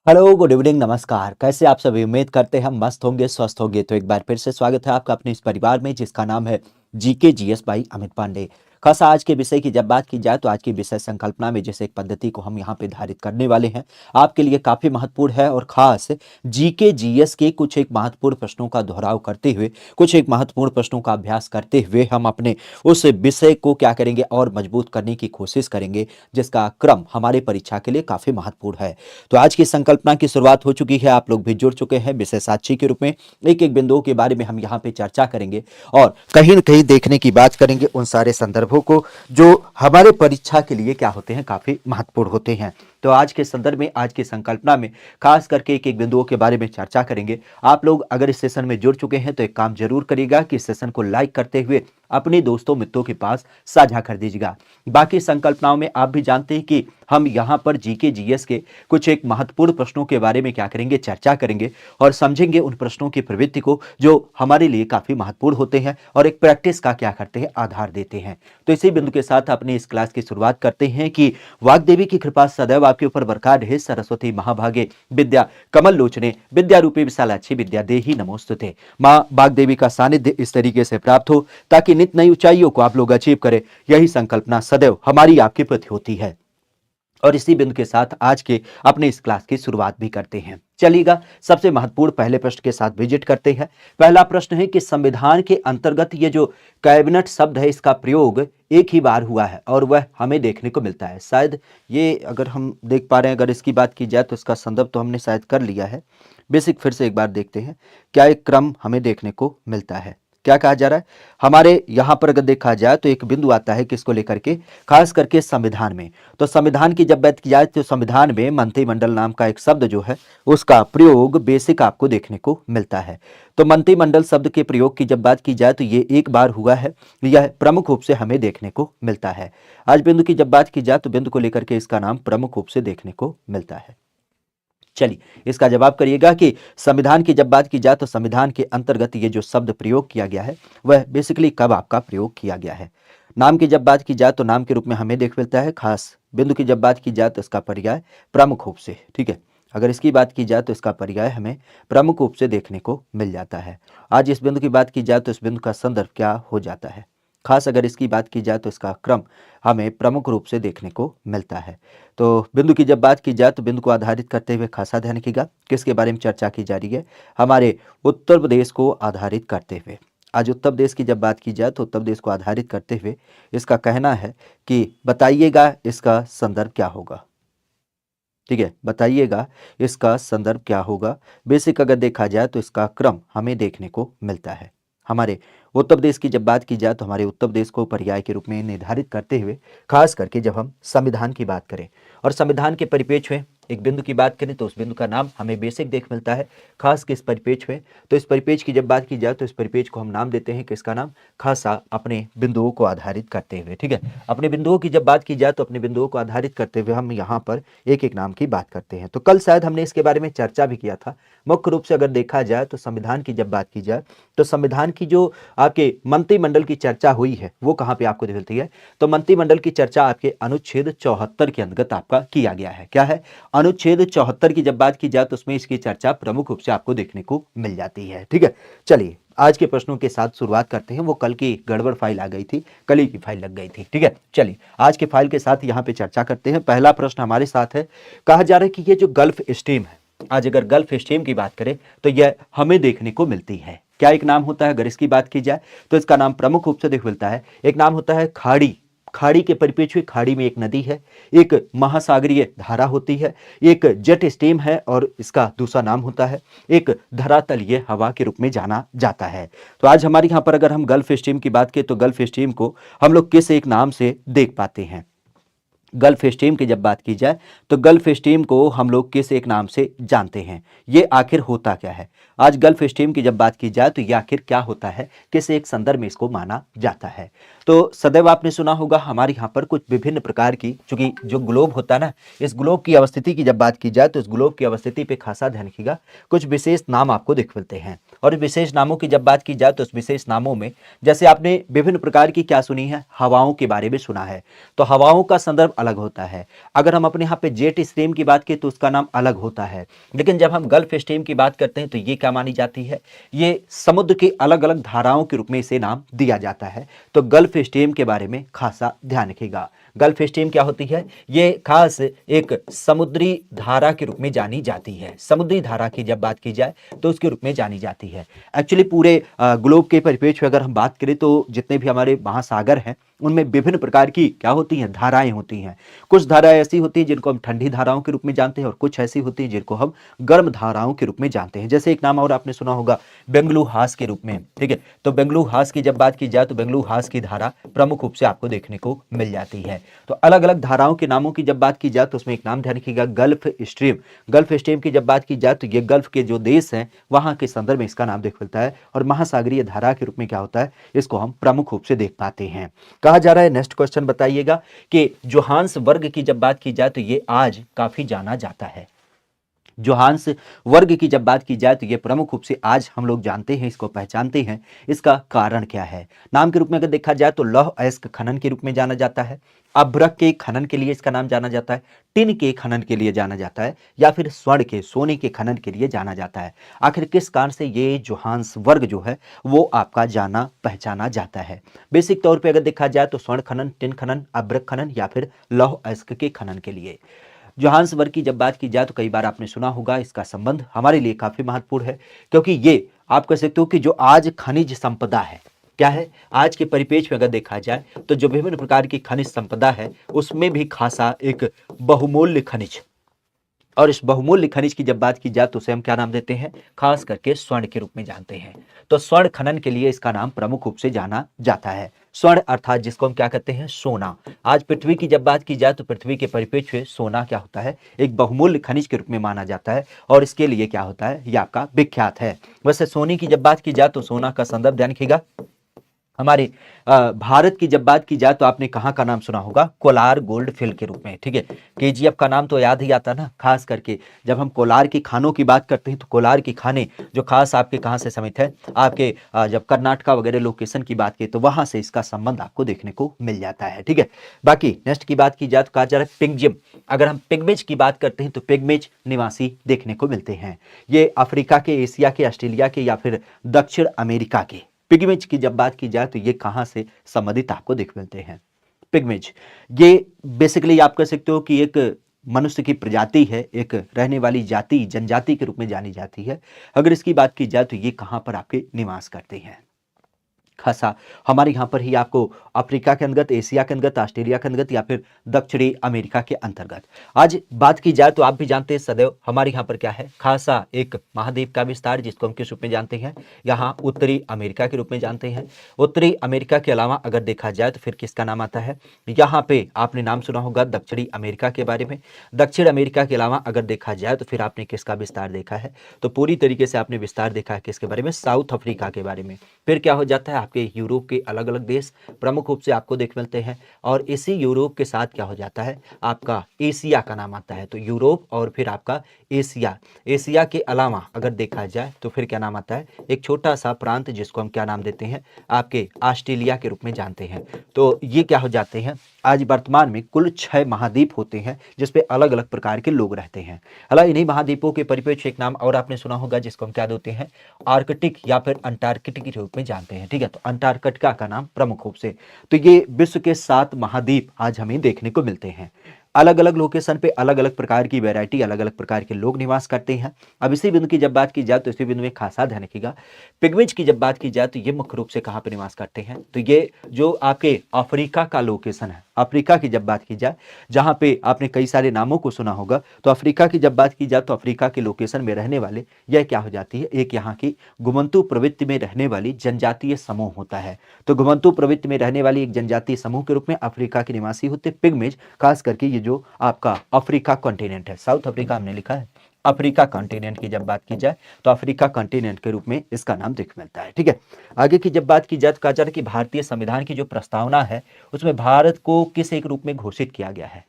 Hello, good evening, नमस्कार। कैसे आप सभी? उम्मीद करते हैं हम मस्त होंगे, स्वस्थ होंगे। तो एक बार फिर से स्वागत है आपका अपने इस परिवार में जिसका नाम है GK GS by Amit Pandey. खासा आज के विषय की जब बात की जाए तो आज की विषय संकल्पना में जिस एक पद्धति को हम यहाँ पे धारित करने वाले हैं आपके लिए काफी महत्वपूर्ण है और खास जीके जीएस के कुछ एक महत्वपूर्ण प्रश्नों का दोहराव करते हुए कुछ एक महत्वपूर्ण प्रश्नों का अभ्यास करते हुए हम अपने उस विषय को क्या करेंगे और मजबूत करने की कोशिश करेंगे जिसका क्रम हमारे परीक्षा के लिए काफी महत्वपूर्ण है। तो आज की संकल्पना की शुरुआत हो चुकी है, आप लोग भी जुड़ चुके हैं विषय साक्षी के रूप में। एक एक बिंदुओं के बारे में हम यहाँ पे चर्चा करेंगे और कहीं न कहीं देखने की बात करेंगे उन सारे संदर्भों को जो हमारे परीक्षा के लिए क्या होते हैं, काफी महत्वपूर्ण होते हैं। तो आज के संदर्भ में, आज की संकल्पना में खास करके एक एक बिंदुओं के बारे में चर्चा करेंगे। आप लोग अगर इस सेशन में जुड़ चुके हैं तो एक काम जरूर करिएगा कि इस सेशन को लाइक करते हुए अपने दोस्तों मित्रों के पास साझा कर दीजिएगा। बाकी संकल्पनाओं में आप भी जानते हैं कि हम यहाँ पर जीके जीएस के कुछ एक महत्वपूर्ण प्रश्नों के बारे में क्या करेंगे, चर्चा करेंगे और समझेंगे उन प्रश्नों की प्रवृत्ति को जो हमारे लिए काफी महत्वपूर्ण होते हैं और एक प्रैक्टिस का क्या करते हैं, आधार देते हैं। तो इसी बिंदु के साथ अपने इस क्लास की शुरुआत करते हैं कि वाग्देवी की कृपा सदैव आपके ऊपर बरकरार रहे। सरस्वती महाभागे विद्या कमल लोचने विद्या रूपी विशालाक्षी विद्या देही नमोस्तुते। माँ वाग्देवी का सानिध्य इस तरीके से प्राप्त हो ताकि नित नई ऊंचाइयों को आप लोग अचीव करें। यही संकल्पना सदैव हमारी आपके प्रति होती है। और इसी बिंदु के साथ आज के अपने इस क्लास की शुरुआत भी करते हैं। चलिएगा, सबसे महत्वपूर्ण पहले प्रश्न के साथ विजिट करते हैं। पहला प्रश्न है कि संविधान के अंतर्गत ये जो कैबिनेट शब्द है इसका प्रयोग एक ही बार हुआ है और वह हमें देखने को मिलता है। शायद ये अगर हम देख पा रहे हैं, अगर इसकी बात की जाए तो इसका संदर्भ तो हमने शायद कर लिया है। बेसिक फिर से एक बार देखते हैं क्या एक क्रम हमें देखने को मिलता है। क्या कहा जा रहा है हमारे यहाँ पर? अगर देखा जाए तो एक बिंदु आता है किसको लेकर के, खास करके संविधान में। तो संविधान की जब बात की जाए तो संविधान में मंत्रिमंडल नाम का एक शब्द जो है उसका प्रयोग बेसिक आपको देखने को मिलता है। तो मंत्रिमंडल शब्द के प्रयोग की जब बात की जाए तो ये एक बार हुआ है, यह प्रमुख रूप से हमें देखने को मिलता है। आज बिंदु की जब बात की जाए तो बिंदु को लेकर के इसका नाम प्रमुख रूप से देखने को मिलता है। चलिए, इसका जवाब करिएगा कि संविधान की जब बात की जाए तो संविधान के अंतर्गत ये जो शब्द प्रयोग किया गया है वह बेसिकली कब आपका प्रयोग किया गया है। नाम की जब बात की जाए तो नाम के रूप में हमें देख मिलता है। खास बिंदु की जब बात की जाए तो इसका पर्याय प्रमुख रूप से, ठीक है, अगर इसकी बात की जाए तो इसका पर्याय हमें प्रमुख रूप से देखने को मिल जाता है। आज इस बिंदु की बात की जाए तो इस बिंदु का संदर्भ क्या हो जाता है। खास अगर इसकी बात की जाए तो इसका क्रम हमें प्रमुख रूप से देखने को मिलता है। तो बिंदु की जब बात की जाए तो बिंदु को आधारित करते हुए खासा ध्यान रखिएगा किसके बारे में चर्चा की जा रही है, हमारे उत्तर प्रदेश को आधारित करते हुए। आज उत्तर प्रदेश की जब बात की जाए तो उत्तर प्रदेश को आधारित करते हुए इसका कहना है कि बताइएगा इसका संदर्भ क्या होगा। ठीक है, बताइएगा इसका संदर्भ क्या होगा। बेसिक अगर देखा जाए तो इसका क्रम हमें देखने को मिलता है। हमारे उत्तर प्रदेश की जब बात की जाए तो हमारे उत्तर प्रदेश को पर्याय के रूप में निर्धारित करते हुए खास करके जब हम संविधान की बात करें और संविधान के परिप्रेक्ष्य में एक बिंदु की बात करें तो उस बिंदु का नाम हमें बेसिक देख मिलता है। खास किस परिप्रेक्ष्य में, तो इस परिप्रेक्ष्य की जब बात की जाए तो इस परिप्रेक्ष्य को हम नाम देते हैं किसका नाम, खासा अपने बिंदुओं को आधारित करते हुए। ठीक है, अपने बिंदुओं की जब बात की जाए तो अपने बिंदुओं को आधारित करते हुए हम यहाँ पर एक एक नाम की बात करते हैं। तो कल शायद हमने इसके बारे में चर्चा भी किया था। मुख्य रूप से अगर देखा जाए तो संविधान की जब बात की जाए तो संविधान की जो आपके मंत्रिमंडल की चर्चा हुई है वो कहाँ पे आपको मिलती है, तो मंत्रिमंडल की चर्चा आपके अनुच्छेद 74 के अंतर्गत आपका किया गया है। क्या है, अनुच्छेद 74 की जब बात की जाए तो उसमें इसकी चर्चा प्रमुख रूप से आपको देखने को मिल जाती है। ठीक है, चलिए आज के प्रश्नों के साथ शुरुआत करते हैं। वो कल की गड़बड़ फाइल आ गई थी, कल ही की फाइल लग गई थी। ठीक है, चलिए आज के फाइल के साथ यहाँ पे चर्चा करते हैं। पहला प्रश्न हमारे साथ है, कहा जा रहा है कि ये जो गल्फ स्ट्रीम है, आज अगर गल्फ स्ट्रीम की बात करें तो यह हमें देखने को मिलती है। क्या एक नाम होता है, अगर इसकी बात की जाए तो इसका नाम प्रमुख रूप से देख मिलता है। एक नाम होता है खाड़ी, खाड़ी के परिप्रेक्ष्य में खाड़ी में एक नदी है, एक महासागरीय धारा होती है, एक जेट स्ट्रीम है और इसका दूसरा नाम होता है एक धरातलीय हवा के रूप में जाना जाता है। तो आज हमारे यहाँ पर अगर हम गल्फ स्ट्रीम की बात करें तो गल्फ स्ट्रीम को हम लोग किस एक नाम से देख पाते हैं। गल्फ स्ट्रीम की जब बात की जाए तो गल्फ स्ट्रीम को हम लोग किस एक नाम से जानते हैं, ये आखिर होता क्या है। आज गल्फ स्ट्रीम की जब बात की जाए तो ये आखिर क्या होता है, किस एक संदर्भ में इसको माना जाता है। तो सदैव आपने सुना होगा हमारे यहाँ पर कुछ विभिन्न प्रकार की, चूंकि जो ग्लोब होता है ना, इस ग्लोब की अवस्थिति की जब बात की जाए तो इस ग्लोब की अवस्थिति पे खासा ध्यान रखिएगा, कुछ विशेष नाम आपको दिख मिलते हैं। और विशेष नामों की जब बात की जाए तो उस विशेष नामों में जैसे आपने विभिन्न प्रकार की क्या सुनी है, हवाओं के बारे में सुना है, तो हवाओं का संदर्भ अलग होता है। अगर हम अपने यहाँ पे जेट स्ट्रीम की बात करें तो उसका नाम अलग होता है। लेकिन जब हम गल्फ स्ट्रीम की बात करते हैं तो ये क्या मानी जाती है, ये समुद्र की अलग अलग धाराओं के रूप में इसे नाम दिया जाता है। तो गल्फ स्ट्रीम के बारे में खासा ध्यान रखिएगा। गल्फ स्ट्रीम क्या होती है, ये खास एक समुद्री धारा के रूप में जानी जाती है। समुद्री धारा की जब बात की जाए तो उसके रूप में जानी जाती है। एक्चुअली पूरे ग्लोब के परिप्रेक्ष्य में अगर हम बात करें तो जितने भी हमारे महासागर हैं उनमें विभिन्न प्रकार की क्या होती हैं, धाराएं होती हैं। कुछ धाराएं ऐसी होती हैं जिनको हम ठंडी धाराओं के रूप में जानते हैं और कुछ ऐसी होती हैं जिनको हम गर्म धाराओं के रूप में जानते हैं। जैसे एक नाम और आपने सुना होगा बेंगलु हास के रूप में, ठीक है। तो बेंगलु हास की जब बात की जाए तो बेंगलु हास की धारा प्रमुख रूप से आपको देखने को मिल जाती है। तो अलग अलग धाराओं के नामों की जब बात की जाए तो उसमें एक नाम ध्यान रखिएगा, गल्फ स्ट्रीम। गल्फ स्ट्रीम की जब बात की जाए तो ये गल्फ के जो देश हैं वहां के संदर्भ में इसका नाम देख मिलता है और महासागरीय धारा के रूप में क्या होता है, इसको हम प्रमुख रूप से देख पाते हैं। कहा जा रहा है, नेक्स्ट क्वेश्चन बताइएगा कि जोहान्स वर्ग की जब बात की जाए तो ये आज काफी जाना जाता है। जोहान्स वर्ग की जब बात की जाए तो ये प्रमुख रूप से आज हम लोग जानते हैं, इसको पहचानते हैं। इसका कारण क्या है, नाम के रूप में अगर देखा जाए तो लौह अयस्क खनन के रूप में जाना जाता है, अभ्रक के खनन के लिए इसका नाम जाना जाता है, टिन के खनन के लिए जाना जाता है, या फिर स्वर्ण के सोने के खनन के लिए जाना जाता है। आखिर किस कारण से ये जोहान्स वर्ग जो है वो आपका जाना पहचाना जाता है। बेसिक तौर पे अगर देखा जाए तो स्वर्ण खनन, टिन खनन, अभ्रक खनन या फिर लौह अयस्क के खनन के लिए। जोहान्स वर्ग की जब बात की जाए तो कई बार आपने सुना होगा, इसका संबंध हमारे लिए काफी महत्वपूर्ण है क्योंकि ये आप कह सकते हो कि जो आज खनिज संपदा है, क्या है, आज के परिपेक्ष में अगर देखा जाए तो जो विभिन्न प्रकार की खनिज संपदा है उसमें भी खासा एक बहुमूल्य खनिज, और इस बहुमूल्य खनिज की जब बात की जाए तो उसे हम क्या नाम देते हैं, खास करके स्वर्ण के रूप में जानते हैं। तो स्वर्ण खनन के लिए इसका नाम प्रमुख रूप से जाना जाता है। स्वर्ण अर्थात जिसको हम क्या कहते हैं, सोना। आज पृथ्वी की जब बात की जाए तो पृथ्वी के परिप्रेक्ष्य में सोना क्या होता है, एक बहुमूल्य खनिज के रूप में माना जाता है और इसके लिए क्या होता है, यह आपका विख्यात है। वैसे सोने की जब बात की जाए तो सोना का संदर्भ ध्यान रखिएगा, हमारे भारत की जब बात की जाए तो आपने कहाँ का नाम सुना होगा, कोलार गोल्ड फील्ड के रूप में, ठीक है। केजीएफ का नाम तो याद ही आता ना, खास करके जब हम कोलार की खानों की बात करते हैं तो कोलार की खाने जो खास आपके कहाँ से समित है, आपके जब कर्नाटका वगैरह लोकेशन की बात की तो वहां से इसका संबंध आपको देखने को मिल जाता है, ठीक है। बाकी नेक्स्ट की बात की जाए तो कहा जा रहा है पिग्मिज। अगर हम पिग्मिज की बात करते हैं तो पिग्मिज निवासी देखने को मिलते हैं। ये अफ्रीका के, एशिया के, ऑस्ट्रेलिया के या फिर दक्षिण अमेरिका के। पिग्मिज की जब बात की जाए तो ये कहां से संबंधित आपको देख मिलते हैं। पिग्मिज ये बेसिकली आप कह सकते हो कि एक मनुष्य की प्रजाति है, एक रहने वाली जाति, जनजाति के रूप में जानी जाती है। अगर इसकी बात की जाए तो ये कहां पर आपके निवास करते हैं, खासा हमारे यहाँ पर ही आपको अफ्रीका के अंतर्गत, एशिया के अंतर्गत, ऑस्ट्रेलिया के अंतर्गत या फिर दक्षिणी अमेरिका के अंतर्गत। आज बात की जाए तो आप भी जानते हैं सदैव हमारे यहाँ पर क्या है, खासा एक महाद्वीप का विस्तार जिसको हम किस रूप में जानते हैं, यहाँ उत्तरी अमेरिका के रूप में जानते हैं। उत्तरी अमेरिका के अलावा अगर देखा जाए तो फिर किसका नाम आता है, यहाँ पे आपने नाम सुना होगा दक्षिणी अमेरिका के बारे में। दक्षिण अमेरिका के अलावा अगर देखा जाए तो फिर आपने किसका विस्तार देखा है, तो पूरी तरीके से आपने विस्तार देखा है किसके बारे में, साउथ अफ्रीका के बारे में। फिर क्या हो जाता है, आपके यूरोप के अलग अलग देश प्रमुख रूप से आपको देख मिलते हैं और इसी यूरोप के साथ क्या हो जाता है, आपका एशिया का नाम आता है। तो यूरोप और फिर आपका एशिया, एशिया के अलावा अगर देखा जाए तो फिर क्या नाम आता है, एक छोटा सा प्रांत जिसको हम क्या नाम देते हैं, आपके ऑस्ट्रेलिया के रूप में जानते हैं। तो ये क्या हो जाते हैं, आज वर्तमान में कुल 6 महाद्वीप होते हैं जिसपे अलग अलग प्रकार के लोग रहते हैं। हालांकि इन्हीं महाद्वीपों के परिप्रेक्ष्य एक नाम और आपने सुना होगा जिसको हम क्या देते हैं, आर्कटिक या फिर अंटार्कटिक के रूप में जानते हैं, ठीक है। तो अंटार्कटिका का नाम प्रमुख रूप से, तो ये विश्व के 7 महाद्वीप आज हमें देखने को मिलते हैं। अलग अलग लोकेशन पे अलग अलग प्रकार की वैरायटी, अलग अलग प्रकार के लोग निवास करते हैं। अब इसी बिंदु की जब बात की जाए तो इसी बिंदु में खासा ध्यान रखिएगा, पिग्मिज की जब बात की जाए तो ये मुख्य रूप से कहाँ पे निवास करते हैं, तो ये जो आपके अफ्रीका का लोकेशन है, अफ्रीका की जब बात की जाए, जहां पे आपने कई सारे नामों को सुना होगा, तो अफ्रीका की जब बात की जाए तो अफ्रीका के लोकेशन में रहने वाले यह क्या हो जाती है, एक यहाँ की घुमंतु प्रवृत्ति में रहने वाली जनजातीय समूह होता है। तो घुमंतु प्रवृत्ति में रहने वाली एक जनजातीय समूह के रूप में अफ्रीका के निवासी होते पिग्मिज, खास करके ये जो आपका अफ्रीका कॉन्टिनेंट है, साउथ अफ्रीका हमने लिखा है, अफ्रीका कॉन्टिनेंट की जब बात की जाए तो अफ्रीका कॉन्टिनेंट के रूप में इसका नाम देख मिलता है, ठीक है। आगे की जब बात की जाए तो कहा जा रहा है कि भारतीय संविधान की जो प्रस्तावना है उसमें भारत को किस एक रूप में घोषित किया गया है,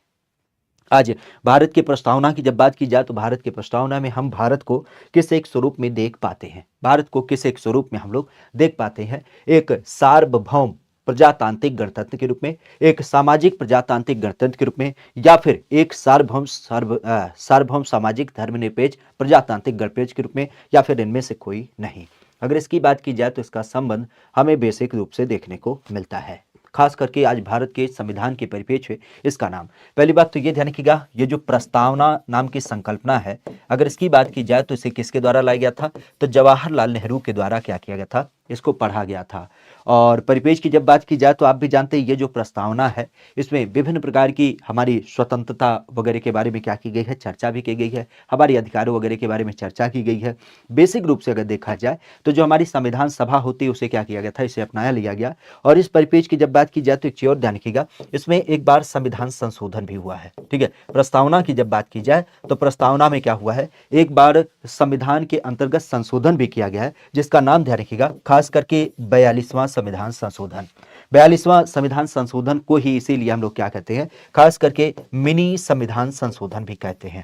आज भारत की प्रस्तावना की जब बात की जाए तो भारत की प्रस्तावना में हम भारत को किस एक स्वरूप में देख पाते हैं? भारत को किस एक स्वरूप में हम लोग देख पाते हैं? एक सार्वभौम प्रजातांत्रिक गणतंत्र के रूप में, एक सामाजिक प्रजातांत्रिक गणतंत्र के रूप में, या फिर एक सार्वभौम सामाजिक धर्मनिरपेक्ष प्रजातांत्रिक गणतंत्र के रूप में, या फिर इनमें से कोई नहीं। अगर इसकी बात की जाए तो इसका संबंध हमें बेसिक रूप से देखने को मिलता है। खास करके आज भारत के संविधान के परिप्रेक्ष्य में इसका नाम, पहली बात तो ये ध्यान रखिएगा, ये जो प्रस्तावना नाम की संकल्पना है, अगर इसकी बात की जाए तो इसे किसके द्वारा लाया गया था? तो जवाहरलाल नेहरू के द्वारा क्या किया गया था? इसको पढ़ा गया था। और परिपेक्ष की जब बात की जाए तो आप भी जानते हैं ये जो प्रस्तावना है इसमें विभिन्न प्रकार की हमारी स्वतंत्रता वगैरह के बारे में क्या की गई है? चर्चा भी की गई है। हमारे अधिकारों वगैरह के बारे में चर्चा की गई है। बेसिक रूप से अगर देखा जाए तो जो हमारी संविधान सभा होती है उसे क्या किया गया था? इसे अपनाया लिया गया। और इस परिपेक्ष की जब बात की जाए तो एक चीज और ध्यान रखिएगा, इसमें एक बार संविधान संशोधन भी हुआ है। ठीक है, प्रस्तावना की जब बात की जाए तो प्रस्तावना में क्या हुआ है? एक बार संविधान के अंतर्गत संशोधन भी किया गया है, जिसका नाम ध्यान रखिएगा, खास करके 42वां संविधान संशोधन। 42वां संविधान संशोधन को ही इसीलिए हम लोग क्या कहते हैं? खास करके मिनी संविधान संशोधन भी कहते हैं,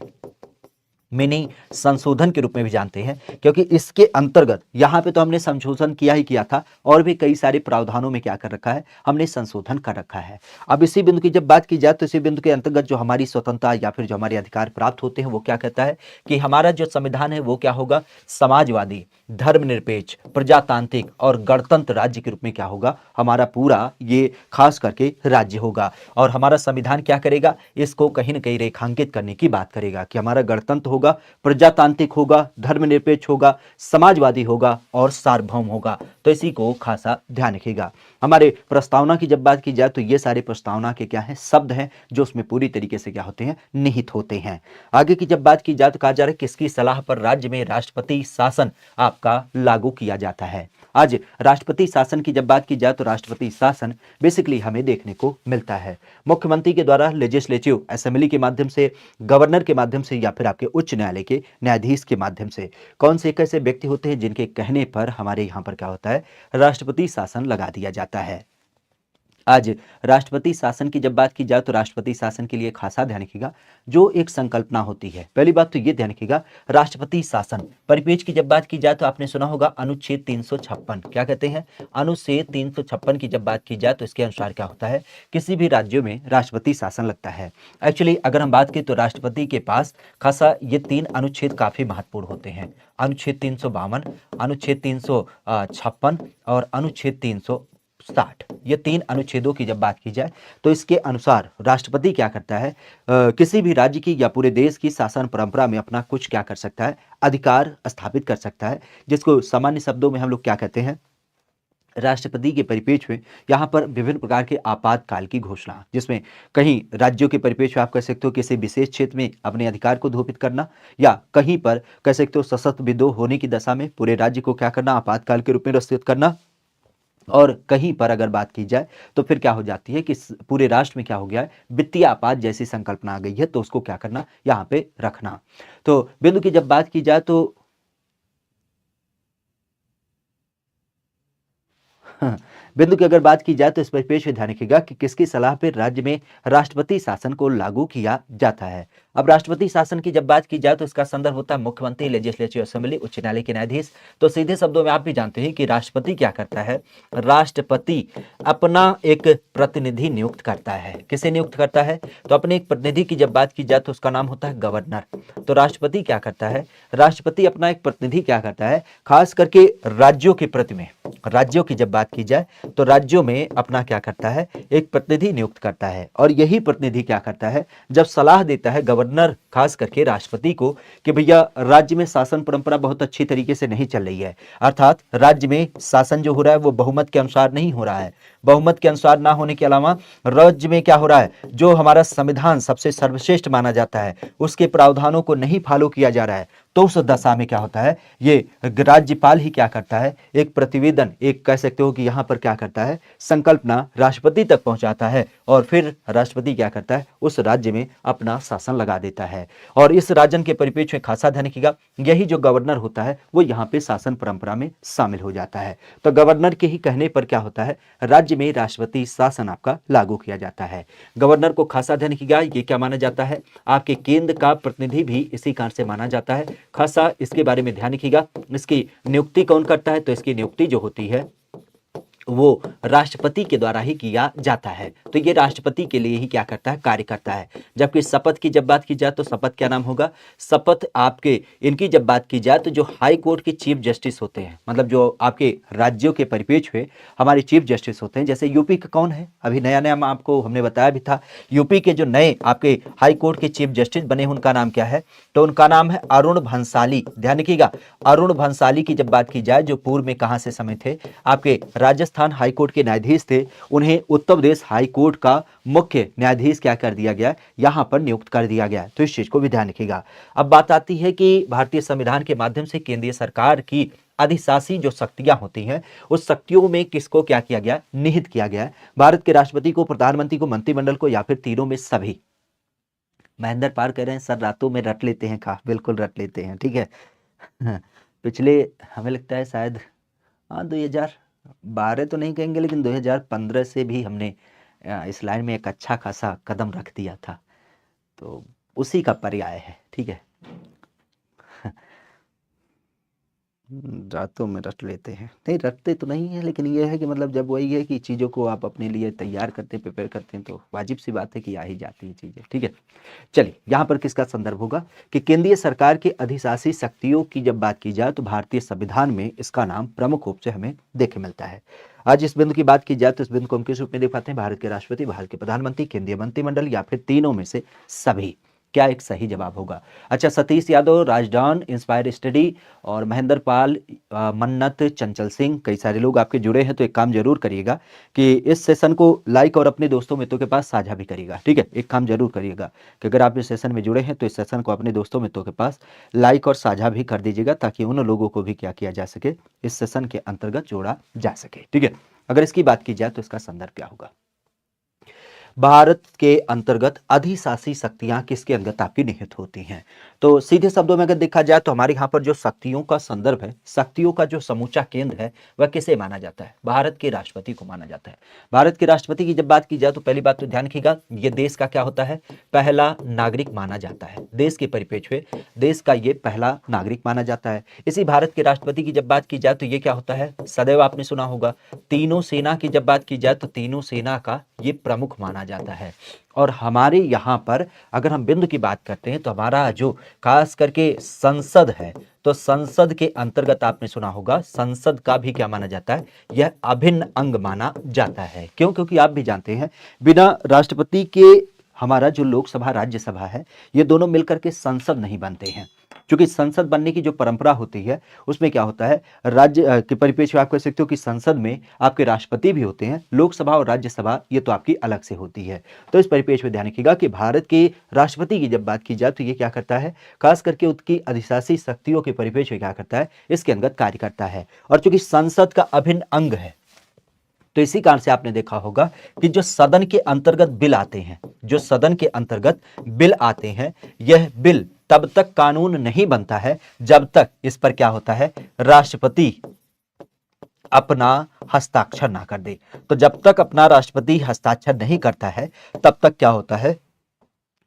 मिनी संशोधन के रूप में भी जानते हैं, क्योंकि इसके अंतर्गत यहां पे तो हमने संशोधन किया ही किया था, और भी कई सारे प्रावधानों में क्या कर रखा है? हमने संशोधन कर रखा है। अब इसी बिंदु की जब बात की जाए तो इसी बिंदु के अंतर्गत जो हमारी स्वतंत्रता या फिर जो हमारे अधिकार प्राप्त होते हैं वो क्या कहता है कि हमारा जो संविधान है वो क्या होगा? समाजवादी, धर्मनिरपेक्ष, प्रजातांत्रिक और गणतंत्र राज्य के रूप में क्या होगा? हमारा पूरा ये खास करके राज्य होगा। और हमारा संविधान क्या करेगा? इसको कहीं ना कहीं रेखांकित करने की बात करेगा कि हमारा गणतंत्र होगा, प्रजातांत्रिक होगा, धर्मनिरपेक्ष होगा, समाजवादी होगा और सार्वभौम होगा। तो इसी को खासा ध्यान रखिएगा। हमारे प्रस्तावना की जब बात की जाए तो ये सारे प्रस्तावना के क्या हैं? शब्द हैं जो उसमें पूरी तरीके से क्या होते हैं? निहित होते हैं। आगे की जब बात की जाए तो कहा जा रहा है किसकी सलाह पर राज्य में राष्ट्रपति शासन आपका लागू किया जाता है। आज राष्ट्रपति शासन की जब बात की जाए तो राष्ट्रपति शासन बेसिकली हमें देखने को मिलता है मुख्यमंत्री के द्वारा, लेजिस्लेटिव असेंबली के माध्यम से, गवर्नर के माध्यम से, या फिर आपके उच्च न्यायालय के न्यायाधीश के माध्यम से। कौन से कैसे व्यक्ति होते हैं जिनके कहने पर हमारे यहाँ पर क्या होता है? राष्ट्रपति शासन लगा दिया जाता है। आज राष्ट्रपति शासन की जब बात की जाए तो राष्ट्रपति शासन के लिए खासा ध्यान रखिएगा, जो एक संकल्पना होती है। पहली बात तो ये ध्यान रखिएगा, राष्ट्रपति शासन परिपेक्ष की जब बात की जाए तो आपने सुना होगा अनुच्छेद 356, क्या कहते हैं? अनुच्छेद 356 की जब बात की जाए तो इसके अनुसार क्या होता है? किसी भी राज्यों में राष्ट्रपति शासन लगता है। एक्चुअली अगर हम बात करें तो राष्ट्रपति के पास खासा ये 3 अनुच्छेद काफी महत्वपूर्ण होते हैं। अनुच्छेद 352, अनुच्छेद 356 और अनुच्छेद 360, ये 3 अनुच्छेदों की जब बात की जाए तो इसके अनुसार राष्ट्रपति क्या करता है? किसी भी राज्य की या पूरे देश की शासन परंपरा में अपना कुछ क्या कर सकता है? अधिकार स्थापित कर सकता है, जिसको सामान्य शब्दों में हम लोग क्या कहते हैं? राष्ट्रपति के परिप्रेक्ष्य में यहाँ पर विभिन्न प्रकार के आपातकाल की घोषणा, जिसमें कहीं राज्यों के परिप्रेक्ष्य में आप कह सकते हो किसी विशेष क्षेत्र में अपने अधिकार को धोपित करना, या कहीं पर कह सकते हो सशस्त्र विद्रोह होने की दशा में पूरे राज्य को क्या करना? आपातकाल के रूप में घोषित करना। और कहीं पर अगर बात की जाए तो फिर क्या हो जाती है कि पूरे राष्ट्र में क्या हो गया है? वित्तीय आपात जैसी संकल्पना आ गई है, तो उसको क्या करना? यहाँ पे रखना। तो बिंदु की जब बात की जाए तो बिंदु की अगर बात की जाए तो इस पर पेश ध्यान रखिएगा कि किसकी सलाह पर राज्य में राष्ट्रपति शासन को लागू किया जाता है। अब राष्ट्रपति शासन की जब बात की जाए तो इसका संदर्भ होता है मुख्यमंत्री, लेजिस्लेटिव असेंबली, उच्च न्यायालय के न्यायाधीश। तो सीधे शब्दों में आप भी जानते हैं कि राष्ट्रपति क्या करता है? राष्ट्रपति अपना एक प्रतिनिधि नियुक्त करता है। किसे नियुक्त करता है? तो अपने एक प्रतिनिधि की जब बात की जाए तो उसका नाम होता है गवर्नर। तो राष्ट्रपति क्या करता है? राष्ट्रपति अपना एक प्रतिनिधि क्या करता है? खास करके राज्यों के प्रति में, राज्यों की जब बात की जाए तो राज्यों में अपना क्या करता है? एक प्रतिनिधि नियुक्त करता है। और यही प्रतिनिधि क्या करता है? जब सलाह देता है गवर्नर खास करके राष्ट्रपति को कि भैया राज्य में शासन परंपरा बहुत अच्छी तरीके से नहीं चल रही है, अर्थात राज्य में शासन जो हो रहा है वो बहुमत के अनुसार नहीं हो रहा है। बहुमत के अनुसार ना होने के अलावा राज्य में क्या हो रहा है? जो हमारा संविधान सबसे सर्वश्रेष्ठ माना जाता है उसके प्रावधानों को नहीं फॉलो किया जा रहा है। तो उस दशा में क्या होता है, ये राज्यपाल ही क्या करता है, एक प्रतिवेदन, एक कह सकते हो कि यहाँ पर क्या करता है, संकल्पना राष्ट्रपति तक पहुंचाता है और फिर राष्ट्रपति क्या करता है, उस राज्य में अपना शासन लगा देता है। और इस राज्य के परिप्रेक्ष्य में खासा ध्यान रखिएगा, यही जो गवर्नर होता है वो यहाँ पे शासन परंपरा में शामिल हो जाता है। तो गवर्नर के ही कहने पर क्या होता है, राज्य में राष्ट्रपति शासन आपका लागू किया जाता है। गवर्नर को खासा ध्यान रखिएगा, ये क्या माना जाता है, आपके केंद्र का प्रतिनिधि भी इसी कारण से माना जाता है। खासा इसके बारे में ध्यान रखिएगा। इसकी नियुक्ति कौन करता है, तो इसकी नियुक्ति जो होती है वो राष्ट्रपति के द्वारा ही किया जाता है। तो ये राष्ट्रपति के लिए ही क्या करता है, कार्य करता है। जबकि शपथ की जब बात की जाए तो शपथ क्या नाम होगा, शपथ आपके इनकी जब बात की जाए तो जो हाई कोर्ट के चीफ जस्टिस होते हैं, मतलब जो आपके राज्यों के परिप्रेक्ष्य में हमारे चीफ जस्टिस होते हैं, जैसे यूपी का कौन है, अभी नया नया आपको हमने बताया भी था, यूपी के जो नए आपके हाई कोर्ट के चीफ जस्टिस बने उनका नाम क्या है, तो उनका नाम है अरुण भंसाली। ध्यान रखिएगा, अरुण भंसाली की जब बात की जाए, जो पूर्व में कहां से समय थे, आपके राजस्थान हाई कोर्ट के न्यायाधीश थे, उन्हें उत्तर प्रदेश हाई कोर्ट का मुख्य न्यायाधीश क्या कर दिया गया, यहां पर नियुक्त कर दिया गया। तो इस चीज को भी ध्यान रखिएगा। अब बात आती है कि भारतीय संविधान के माध्यम से केंद्रीय सरकार की अधिशासी जो शक्तियां होती हैं, उस शक्तियों में किसको क्या किया गया, निहित किया गया है। भारत के राष्ट्रपति को, प्रधानमंत्री को, मंत्रिमंडल को, या फिर तीनों में सभी। महेंद्र पार कह रहे हैं सर रातों में रट लेते हैं, का बिल्कुल रट लेते हैं, ठीक है। पिछले हमें लगता है शायद 2012 तो नहीं कहेंगे, लेकिन 2015 से भी हमने इस लाइन में एक अच्छा खासा कदम रख दिया था, तो उसी का पर्याय है, ठीक है। रातों में रट लेते हैं, नहीं रटते तो नहीं है, लेकिन ये है कि मतलब जब वही है कि चीज़ों को आप अपने लिए तैयार करते हैं, प्रिपेयर करते हैं, तो वाजिब सी बात है कि आ ही जाती है चीज़ें, ठीक है। चलिए, यहाँ पर किसका संदर्भ होगा कि केंद्रीय सरकार के अधिशासी शक्तियों की जब बात की जाए तो भारतीय संविधान में इसका नाम प्रमुख रूप से हमें देखे मिलता है। आज इस बिंदु की बात की जाए तो इस बिंदु को हम किस रूप में देख पाते हैं, भारत के राष्ट्रपति, भारत के प्रधानमंत्री, केंद्रीय मंत्रिमंडल, या फिर तीनों में से सभी। क्या एक सही जवाब होगा। अच्छा, सतीश यादव, राजडान, इंस्पायर स्टडी और महेंद्र पाल, मन्नत, चंचल सिंह, कई सारे लोग आपके जुड़े हैं। तो एक काम जरूर करिएगा कि इस सेशन को लाइक और अपने दोस्तों मित्रों के पास साझा भी करिएगा, ठीक है। एक काम जरूर करिएगा कि अगर आप इस सेशन में जुड़े हैं तो इस सेशन को अपने दोस्तों मित्रों के पास लाइक और साझा भी कर दीजिएगा, ताकि उन लोगों को भी क्या किया जा सके, इस सेशन के अंतर्गत जोड़ा जा सके, ठीक है। अगर इसकी बात की जाए तो इसका संदर्भ क्या होगा, भारत के अंतर्गत अधिशासी शक्तियां किसके अंतर्गत आपकी निहित होती हैं। तो सीधे शब्दों में अगर देखा जाए तो हमारे यहाँ पर जो शक्तियों का संदर्भ है, शक्तियों का जो समूचा केंद्र है, वह किसे माना जाता है, भारत के राष्ट्रपति को माना जाता है। भारत के राष्ट्रपति की जब बात की जाए तो पहली बात तो ध्यान रखिएगा, ये देश का क्या होता है, पहला नागरिक माना जाता है। देश के परिप्रेक्ष्य में देश का ये पहला नागरिक माना जाता है। इसी भारत के राष्ट्रपति की जब बात की जाए तो ये क्या होता है, सदैव आपने सुना होगा, तीनों सेना की जब बात की जाए तो तीनों सेना का ये प्रमुख माना जाता है। और हमारे यहाँ पर अगर हम बिंदु की बात करते हैं तो हमारा जो खास करके संसद है, तो संसद के अंतर्गत आपने सुना होगा, संसद का भी क्या माना जाता है, यह अभिन्न अंग माना जाता है। क्यों, क्योंकि आप भी जानते हैं बिना राष्ट्रपति के हमारा जो लोकसभा राज्यसभा है, ये दोनों मिलकर के संसद नहीं बनते हैं। क्योंकि संसद बनने की जो परंपरा होती है उसमें क्या होता है, राज्य के परिप्रेक्ष्य में आप कह सकते हो कि संसद में आपके राष्ट्रपति भी होते हैं, लोकसभा और राज्यसभा ये तो आपकी अलग से होती है। तो इस परिप्रेक्ष्य में ध्यान रखिएगा कि भारत के राष्ट्रपति की जब बात की जाए तो ये क्या करता है, खास करके उसकी अधिशासी शक्तियों के परिप्रेक्ष्य में क्या करता है, इसके अंतर्गत कार्य करता है। और चूंकि संसद का अभिन्न अंग है, तो इसी कारण से आपने देखा होगा कि जो सदन के अंतर्गत बिल आते हैं, जो सदन के अंतर्गत बिल आते हैं, यह बिल तब तक कानून नहीं बनता है जब तक इस पर क्या होता है, राष्ट्रपति अपना हस्ताक्षर ना कर दे। तो जब तक अपना राष्ट्रपति हस्ताक्षर नहीं करता है तब तक क्या होता है,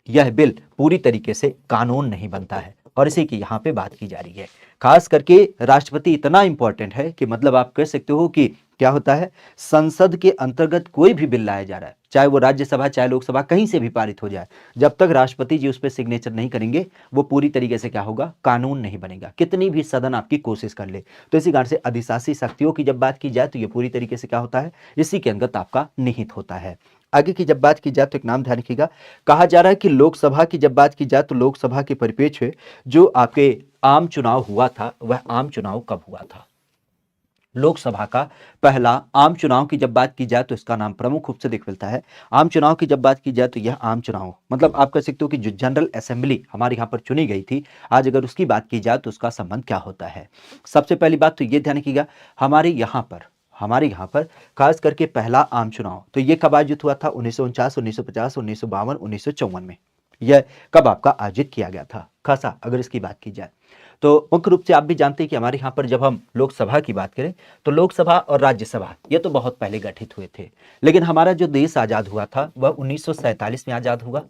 यह बिल पूरी तरीके से कानून नहीं बनता है। और इसी की यहाँ पे बात की जा रही है। खास करके राष्ट्रपति इतना इंपॉर्टेंट है कि मतलब आप कह सकते हो कि क्या होता है, संसद के अंतर्गत कोई भी बिल लाया जा रहा है, चाहे वो राज्यसभा चाहे लोकसभा कहीं से भी पारित हो जाए, जब तक राष्ट्रपति जी उस पर सिग्नेचर नहीं करेंगे वो पूरी तरीके से क्या होगा, कानून नहीं बनेगा, कितनी भी सदन आपकी कोशिश कर ले। तो इसी कारण से अधिशासी शक्तियों की जब बात की जाए तो ये पूरी तरीके से क्या होता है, इसी के अंतर्गत आपका निहित होता है। आगे की जब बात की जाए तो एक नाम ध्यान रखिएगा, कहा जा रहा है कि लोकसभा की जब बात की जाए तो लोकसभा के परिप्रेक्ष्य जो आपके आम चुनाव हुआ था, वह आम चुनाव कब हुआ था। लोकसभा का पहला आम चुनाव की जब बात की जाए तो इसका नाम प्रमुख रूप से देख मिलता है। आम चुनाव की जब बात की जाए तो यह आम चुनाव मतलब आप कह सकते हो कि जो जनरल असेंबली हमारे यहाँ पर चुनी गई थी, आज अगर उसकी बात की जाए तो उसका संबंध क्या होता है। सबसे पहली बात तो ये ध्यान रखिएगा, हमारे यहाँ पर खास करके पहला आम चुनाव तो ये कब आयोजित हुआ था? 1949, 1950, 1952, 1954 में। यह कब आपका आयोजित किया गया था खासा अगर इसकी बात की जाए तो मुख्य रूप से आप भी जानते हैं कि हमारे यहाँ पर जब हम लोकसभा की बात करें तो लोकसभा और राज्यसभा ये तो बहुत पहले गठित हुए थे, लेकिन हमारा जो देश आजाद हुआ था वह 1947 में आजाद हुआ।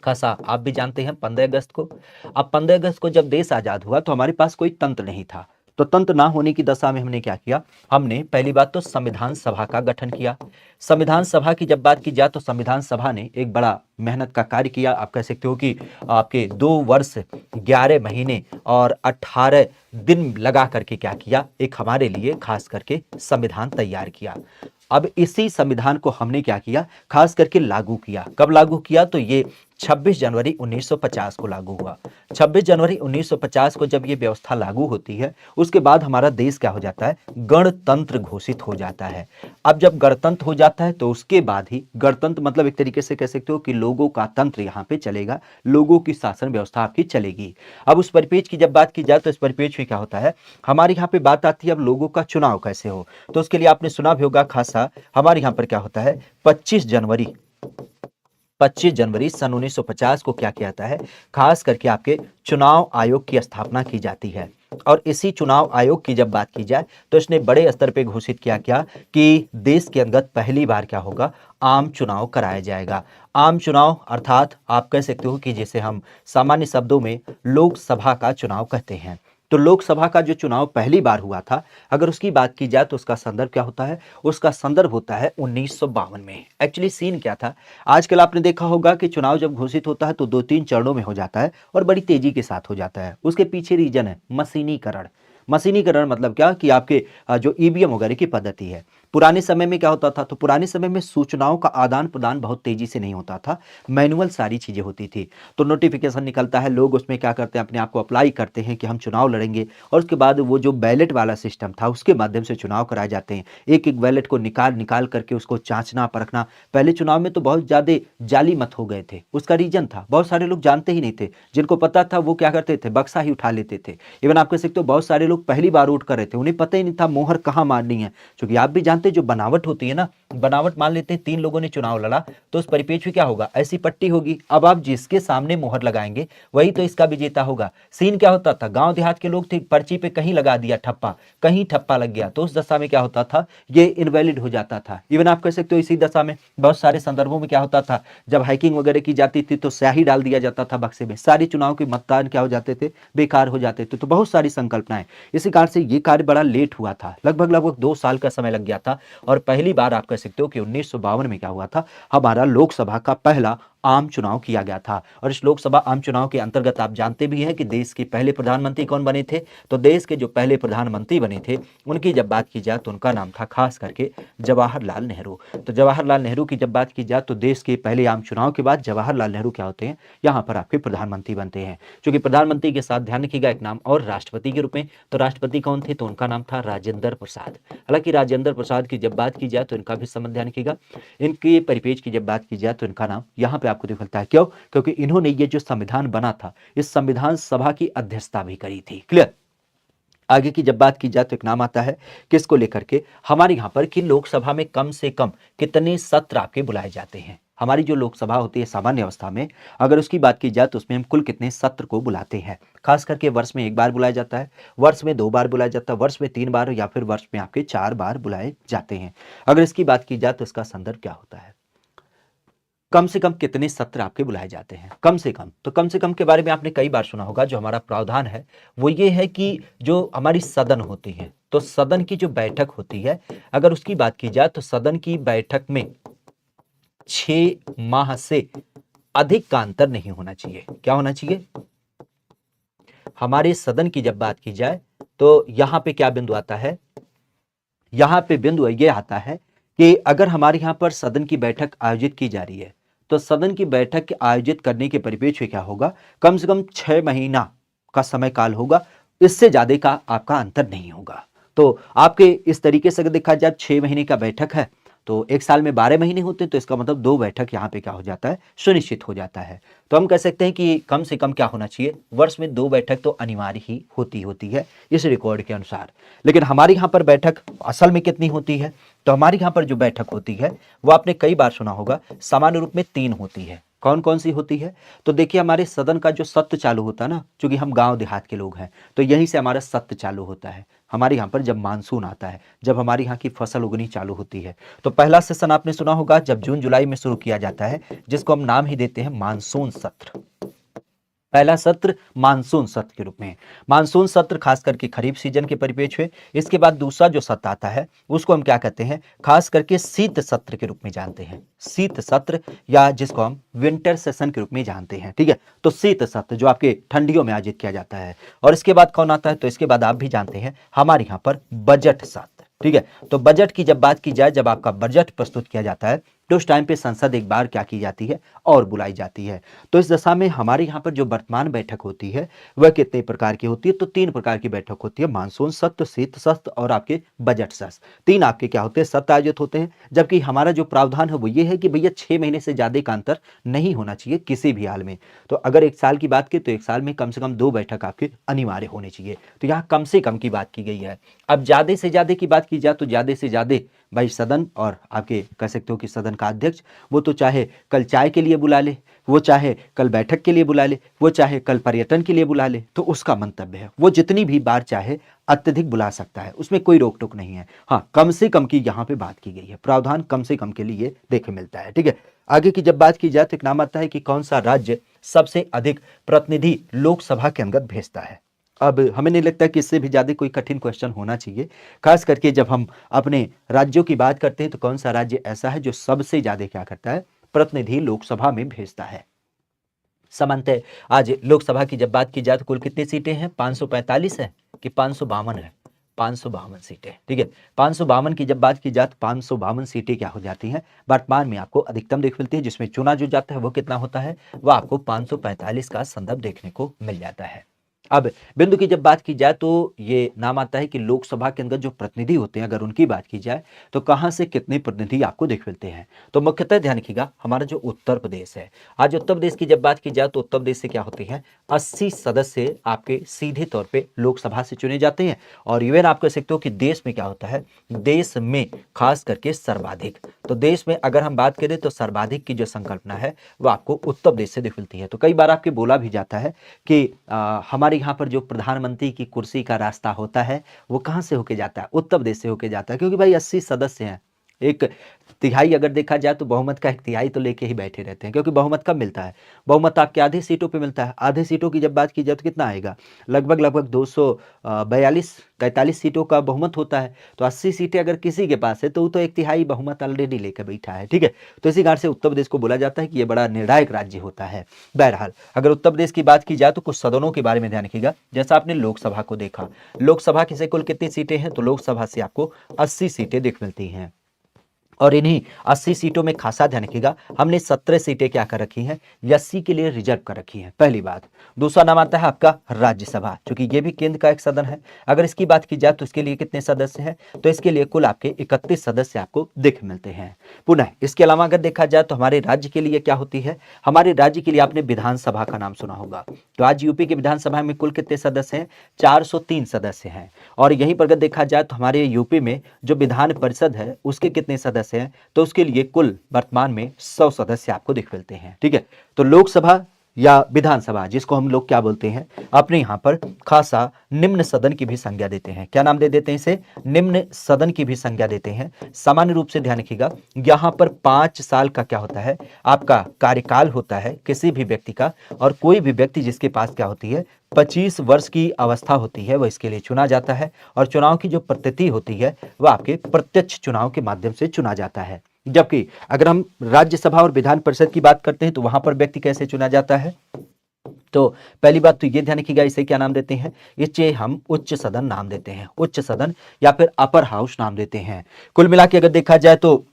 खासा आप भी जानते हैं 15 अगस्त को। अब 15 अगस्त को जब देश आजाद हुआ तो हमारे पास कोई तंत्र नहीं था, तो तंत्र ना होने की दशा में हमने क्या किया, हमने पहली बात तो संविधान सभा का गठन किया। संविधान सभा की जब बात की जाए तो संविधान सभा ने एक बड़ा मेहनत का कार्य किया। आप कह सकते हो कि आपके 2 वर्ष 11 महीने और 18 दिन लगा करके क्या किया, एक हमारे लिए खास करके संविधान तैयार किया। अब इसी संविधान को हमने क्या किया, खास करके लागू किया। कब लागू किया? तो ये 26 जनवरी 1950 को लागू हुआ। 26 जनवरी 1950 को जब ये व्यवस्था लागू होती है उसके बाद हमारा देश क्या हो जाता है, गणतंत्र घोषित हो जाता है। अब जब गणतंत्र हो जाता है तो उसके बाद ही गणतंत्र मतलब एक तरीके से कह सकते हो कि लोगों का तंत्र यहाँ पे चलेगा, लोगों की शासन व्यवस्था आपकी चलेगी। अब उस परिपेक्ष की जब बात की जाए तो इस परिपेक्ष में क्या होता है, हमारे यहाँ पे बात आती है अब लोगों का चुनाव कैसे हो, तो उसके लिए आपने सुना भी होगा खासा हमारे यहाँ पर क्या होता है 25 जनवरी सन 1950 को क्या किया जाता है, खास करके आपके चुनाव आयोग की स्थापना की जाती है। और इसी चुनाव आयोग की जब बात की जाए तो इसने बड़े स्तर पे घोषित किया क्या कि देश के अंदर पहली बार क्या होगा, आम चुनाव कराया जाएगा। आम चुनाव अर्थात आप कह सकते हो कि जिसे हम सामान्य शब्दों में लोकसभा का चुनाव कहते हैं। तो लोकसभा का जो चुनाव पहली बार हुआ था अगर उसकी बात की जाए तो उसका संदर्भ क्या होता है, उसका संदर्भ होता है 1952 में। एक्चुअली सीन क्या था, आजकल आपने देखा होगा कि चुनाव जब घोषित होता है तो 2-3 चरणों में हो जाता है और बड़ी तेजी के साथ हो जाता है। उसके पीछे रीजन है मशीनीकरण। मशीनीकरण मतलब क्या कि आपके जो ईवीएम वगैरह की पद्धति है। पुराने समय में क्या होता था, तो पुराने समय में सूचनाओं का आदान प्रदान बहुत तेजी से नहीं होता था, मैनुअल सारी चीजें होती थी। तो नोटिफिकेशन निकलता है, लोग उसमें क्या करते हैं, अपने आप को अप्लाई करते हैं कि हम चुनाव लड़ेंगे, और उसके बाद वो जो बैलेट वाला सिस्टम था उसके माध्यम से चुनाव कराए जाते हैं। एक एक बैलेट को निकाल निकाल करके उसको जांचना परखना। पहले चुनाव में तो बहुत ज्यादा जाली मत हो गए थे, उसका रीजन था बहुत सारे लोग जानते ही नहीं थे, जिनको पता था वो क्या करते थे, बक्सा ही उठा लेते थे। इवन आप कह सकते हो बहुत सारे लोग पहली बार वोट कर रहे थे, उन्हें पता ही नहीं था मोहर कहाँ मारनी है, क्योंकि आप भी जानते हैं जो बनावट होती है ना, बनावट मान लेते हैं 3 लोगों ने चुनाव लड़ा तो उस परिपेक्ष में क्या होगा, ऐसी पट्टी होगी, अब आप जिसके सामने मोहर लगाएंगे वही तो इसका विजेता होगा। सीन क्या होता था, गांव देहात के लोग थे, पर्ची पे कहीं लगा दिया ठप्पा, कहीं ठप्पा लग गया तो उस दशा में क्या होता था, ये इनवैलिड हो जाता था। इवन आप कह सकते हो इसी दशा में बहुत सारे संदर्भों में क्या होता था, जब हैकिंग वगैरह की जाती थी तो स्याही डाल दिया जाता था बक्से में, सारे चुनाव के मतदान क्या हो जाते थे, बेकार हो जाते थे। तो बहुत सारी संकल्पनाएं, इसी कारण से ये कार्य बड़ा लेट हुआ था, लगभग 2 साल का समय लग गया था। और पहली बार आप कह सकते हो कि 1952 में क्या हुआ था, हमारा लोकसभा का पहला आम चुनाव किया गया था। और इस लोकसभा आम चुनाव के अंतर्गत आप जानते भी हैं कि देश के पहले प्रधानमंत्री कौन बने थे, तो देश के जो पहले प्रधानमंत्री बने थे उनकी जब बात की जाए तो उनका नाम था खास करके जवाहरलाल नेहरू। तो जवाहरलाल नेहरू की जब बात की जाए तो देश के पहले आम चुनाव के बाद जवाहरलाल नेहरू क्या होते हैं, यहाँ पर आपके प्रधानमंत्री बनते हैं। क्योंकि प्रधानमंत्री के साथ ध्यान रखिएगा एक नाम और राष्ट्रपति के रूप में, तो राष्ट्रपति कौन थे, तो उनका नाम था राजेंद्र प्रसाद। हालांकि राजेंद्र प्रसाद की जब बात की जाए तो इनका भी संबंध ध्यान रखिएगा, इनके परिपेक्ष की जब बात की जाए तो इनका नाम यहाँ पे आपको दिखता है। क्यों? क्योंकि इन्होंने ये जो संविधान बना था इस संविधान सभा की अध्यक्षता भी करी थी। क्लियर? आगे की जब बात की जाए तो एक नाम आता है किसको लेकर के, हमारे यहाँ पर कि लोकसभा में कम से कम कितने सत्र आपके बुलाए जाते हैं। हमारी जो लोकसभा होती है सामान्य अवस्था में अगर उसकी बात की जाए तो उसमें हम कुल कितने सत्र को बुलाते हैं। खास करके वर्ष में 1 बार बुलाया जाता है, वर्ष में 2 बार बुलाया जाता है, वर्ष में 3 बार या फिर वर्ष में आपके 4 बार बुलाए जाते हैं। अगर इसकी बात की जाए तो इसका संदर्भ क्या होता है, कम से कम कितने सत्र आपके बुलाए जाते हैं, कम से कम। तो कम से कम के बारे में आपने कई बार सुना होगा, जो हमारा प्रावधान है वो ये है कि जो हमारी सदन होती है तो सदन की जो बैठक होती है अगर उसकी बात की जाए तो सदन की बैठक में 6 माह से अधिक का अंतर नहीं होना चाहिए। क्या होना चाहिए, हमारे सदन की जब बात की जाए तो यहां पे क्या बिंदु आता है, यहां पे बिंदु ये आता है कि अगर हमारे यहां पर सदन की बैठक आयोजित की जा रही है तो सदन की बैठक आयोजित करने के परिप्रेक्ष्य में क्या होगा, कम से कम 6 महीना का समय काल होगा, इससे ज्यादा का आपका अंतर नहीं होगा। तो आपके इस तरीके से अगर देखा जाए 6 महीने का बैठक है तो एक साल में 12 महीने होते हैं, तो इसका मतलब 2 बैठक यहाँ पे क्या हो जाता है, सुनिश्चित हो जाता है। तो हम कह सकते हैं कि कम से कम क्या होना चाहिए, वर्ष में 2 बैठक तो अनिवार्य ही होती है इस रिकॉर्ड के अनुसार। लेकिन हमारे यहाँ पर बैठक असल में कितनी होती है, तो हमारे यहाँ पर जो बैठक होती है वो आपने कई बार सुना होगा, सामान्य रूप में 3 होती है। कौन कौन सी होती है, तो देखिए हमारे सदन का जो सत्र चालू होता है ना, क्योंकि हम गांव देहात के लोग हैं तो यहीं से हमारा सत्र चालू होता है। हमारे यहाँ पर जब मानसून आता है, जब हमारे यहाँ की फसल उगनी चालू होती है, तो पहला सेशन आपने सुना होगा जब जून जुलाई में शुरू किया जाता है, जिसको हम नाम ही देते हैं मानसून सत्र। पहला सत्र मानसून सत्र के रूप में, मानसून सत्र खास करके खरीफ सीजन के परिप्रेक्ष्य में। इसके बाद दूसरा जो सत्र आता है उसको हम क्या कहते हैं, खास करके शीत सत्र के रूप में जानते हैं, शीत सत्र, या जिसको हम विंटर सेशन के रूप में जानते हैं। ठीक है, तो शीत सत्र जो आपके ठंडियों में आयोजित किया जाता है। और इसके बाद कौन आता है, तो इसके बाद आप भी जानते हैं हमारे यहाँ पर बजट सत्र। ठीक है, तो बजट की जब बात की जाए, जब आपका बजट प्रस्तुत किया जाता है तो उस टाइम पे संसद एक बार क्या की जाती है, और बुलाई जाती है। तो इस दशा में हमारे यहाँ पर जो वर्तमान बैठक होती है वह कितने प्रकार की होती है, तो 3 प्रकार की बैठक होती है, मानसून सत्र, शीत सत्र और आपके बजट सत्र। 3 आपके क्या होते हैं, सत्र आयोजित होते हैं। जबकि हमारा जो प्रावधान है वो ये है कि भैया 6 महीने से ज्यादा का अंतर नहीं होना चाहिए किसी भी हाल में। तो अगर एक साल की बात की तो एक साल में कम से कम 2 बैठक आपके अनिवार्य होनी चाहिए। तो यहाँ कम से कम की बात की गई है। अब ज्यादा से ज्यादा की बात की जाए तो ज्यादा से ज्यादा भाई सदन और आपके कह सकते हो कि सदन का अध्यक्ष, वो तो चाहे कल चाय के लिए बुला ले, वो चाहे कल बैठक के लिए बुला ले, वो चाहे कल पर्यटन के लिए बुला ले, तो उसका मंतव्य है वो जितनी भी बार चाहे अत्यधिक बुला सकता है, उसमें कोई रोक टोक नहीं है। हाँ, कम से कम की यहाँ पे बात की गई है, प्रावधान कम से कम के लिए देखे मिलता है। ठीक है, आगे की जब बात की जाए तो एक नाम आता है कि कौन सा राज्य सबसे अधिक प्रतिनिधि लोकसभा के अंदर भेजता है। अब हमें नहीं लगता कि इससे भी ज्यादा कोई कठिन क्वेश्चन होना चाहिए, खास करके जब हम अपने राज्यों की बात करते हैं तो कौन सा राज्य ऐसा है जो सबसे ज्यादा क्या करता है, प्रतिनिधि लोकसभा में भेजता है। सामान्यतः आज लोकसभा की जब बात की जाए तो कुल कितनी सीटें हैं, 545 है कि 552 है, 552 सीटें। ठीक है, 552 की जब बात की जाए तो 552 सीटें क्या हो जाती हैं, वर्तमान में आपको अधिकतम देख मिलती है। जिसमें चुना जो जाता है वो कितना होता है, वो आपको 545 का संदर्भ देखने को मिल जाता है। अब बिंदु की जब बात की जाए तो ये नाम आता है कि लोकसभा के अंदर जो प्रतिनिधि होते हैं, अगर उनकी बात की जाए तो कहां से कितने प्रतिनिधि आपको देख मिलते हैं। तो मुख्यतः ध्यान रखिएगा हमारा जो उत्तर प्रदेश है, आज उत्तर प्रदेश की जब बात की जाए तो उत्तर प्रदेश से क्या होती है, 80 सदस्य आपके सीधे तौर पे लोकसभा से चुने जाते हैं। और इवन आप कह सकते हो कि देश में क्या होता है, देश में खास करके सर्वाधिक, तो देश में अगर हम बात करें तो सर्वाधिक की जो संकल्पना है वो आपको उत्तर प्रदेश से दिख मिलती है। तो कई बार आपके बोला भी जाता है कि हमारे यहाँ पर जो प्रधानमंत्री की कुर्सी का रास्ता होता है वो कहाँ से होके जाता है, उत्तर प्रदेश से होके जाता है, क्योंकि भाई 80 सदस्य हैं, एक तिहाई अगर देखा जाए तो बहुमत का एक तिहाई तो लेके ही बैठे रहते हैं, क्योंकि बहुमत कब मिलता है, बहुमत आपके आधे सीटों पे मिलता है। आधे सीटों की जब बात की जाए तो कितना आएगा, लगभग 242-43 सीटों का बहुमत होता है। तो 80 सीटें अगर किसी के पास है तो वो तो एक तिहाई बहुमत ऑलरेडी लेकर बैठा है। ठीक है, तो इसी कारण से उत्तर प्रदेश को बोला जाता है कि ये बड़ा निर्णायक राज्य होता है। बहरहाल अगर उत्तर प्रदेश की बात की जाए तो कुछ सदनों के बारे में ध्यान रखिएगा। जैसा आपने लोकसभा को देखा, लोकसभा की से कुल कितनी सीटें हैं, तो लोकसभा से आपको 80 सीटें दिख मिलती हैं। और इन्हीं 80 सीटों में खासा ध्यान रखिएगा, हमने 17 सीटें क्या कर रखी हैं, एससी के लिए रिजर्व कर रखी हैं, पहली बात। दूसरा नाम आता है आपका राज्यसभा, क्योंकि ये भी केंद्र का एक सदन है। अगर इसकी बात की जाए तो इसके लिए कितने सदस्य हैं, तो इसके लिए कुल आपके 31 सदस्य आपको दिख मिलते हैं। पुनः इसके अलावा अगर देखा जाए तो हमारे राज्य के लिए क्या होती है, हमारे राज्य के लिए आपने विधानसभा का नाम सुना होगा। तो आज यूपी की विधानसभा में कुल कितने सदस्य हैं, 403 सदस्य हैं। और यहीं पर अगर देखा जाए तो हमारे यूपी में जो विधान परिषद है उसके कितने सदस्य हैं, तो उसके लिए कुल वर्तमान में 100 सदस्य आपको दिख मिलते हैं। ठीक है, तो लोकसभा या विधानसभा जिसको हम लोग क्या बोलते हैं, अपने यहाँ पर खासा निम्न सदन की भी संज्ञा देते हैं। क्या नाम दे देते हैं इसे, निम्न सदन की भी संज्ञा देते हैं। सामान्य रूप से ध्यान रखिएगा, यहाँ पर 5 साल का क्या होता है, आपका कार्यकाल होता है किसी भी व्यक्ति का। और कोई भी व्यक्ति जिसके पास क्या होती है, 25 वर्ष की अवस्था होती है, वह इसके लिए चुना जाता है। और चुनाव की जो पद्धति होती है वह आपके प्रत्यक्ष चुनाव के माध्यम से चुना जाता है। जबकि अगर हम राज्यसभा और विधान परिषद की बात करते हैं तो वहां पर व्यक्ति कैसे चुना जाता है, तो पहली बात तो ये ध्यान रखिएगा, इसे क्या नाम देते हैं, इसे हम उच्च सदन नाम देते हैं, उच्च सदन या फिर अपर हाउस नाम देते हैं। कुल मिला के अगर देखा जाए तो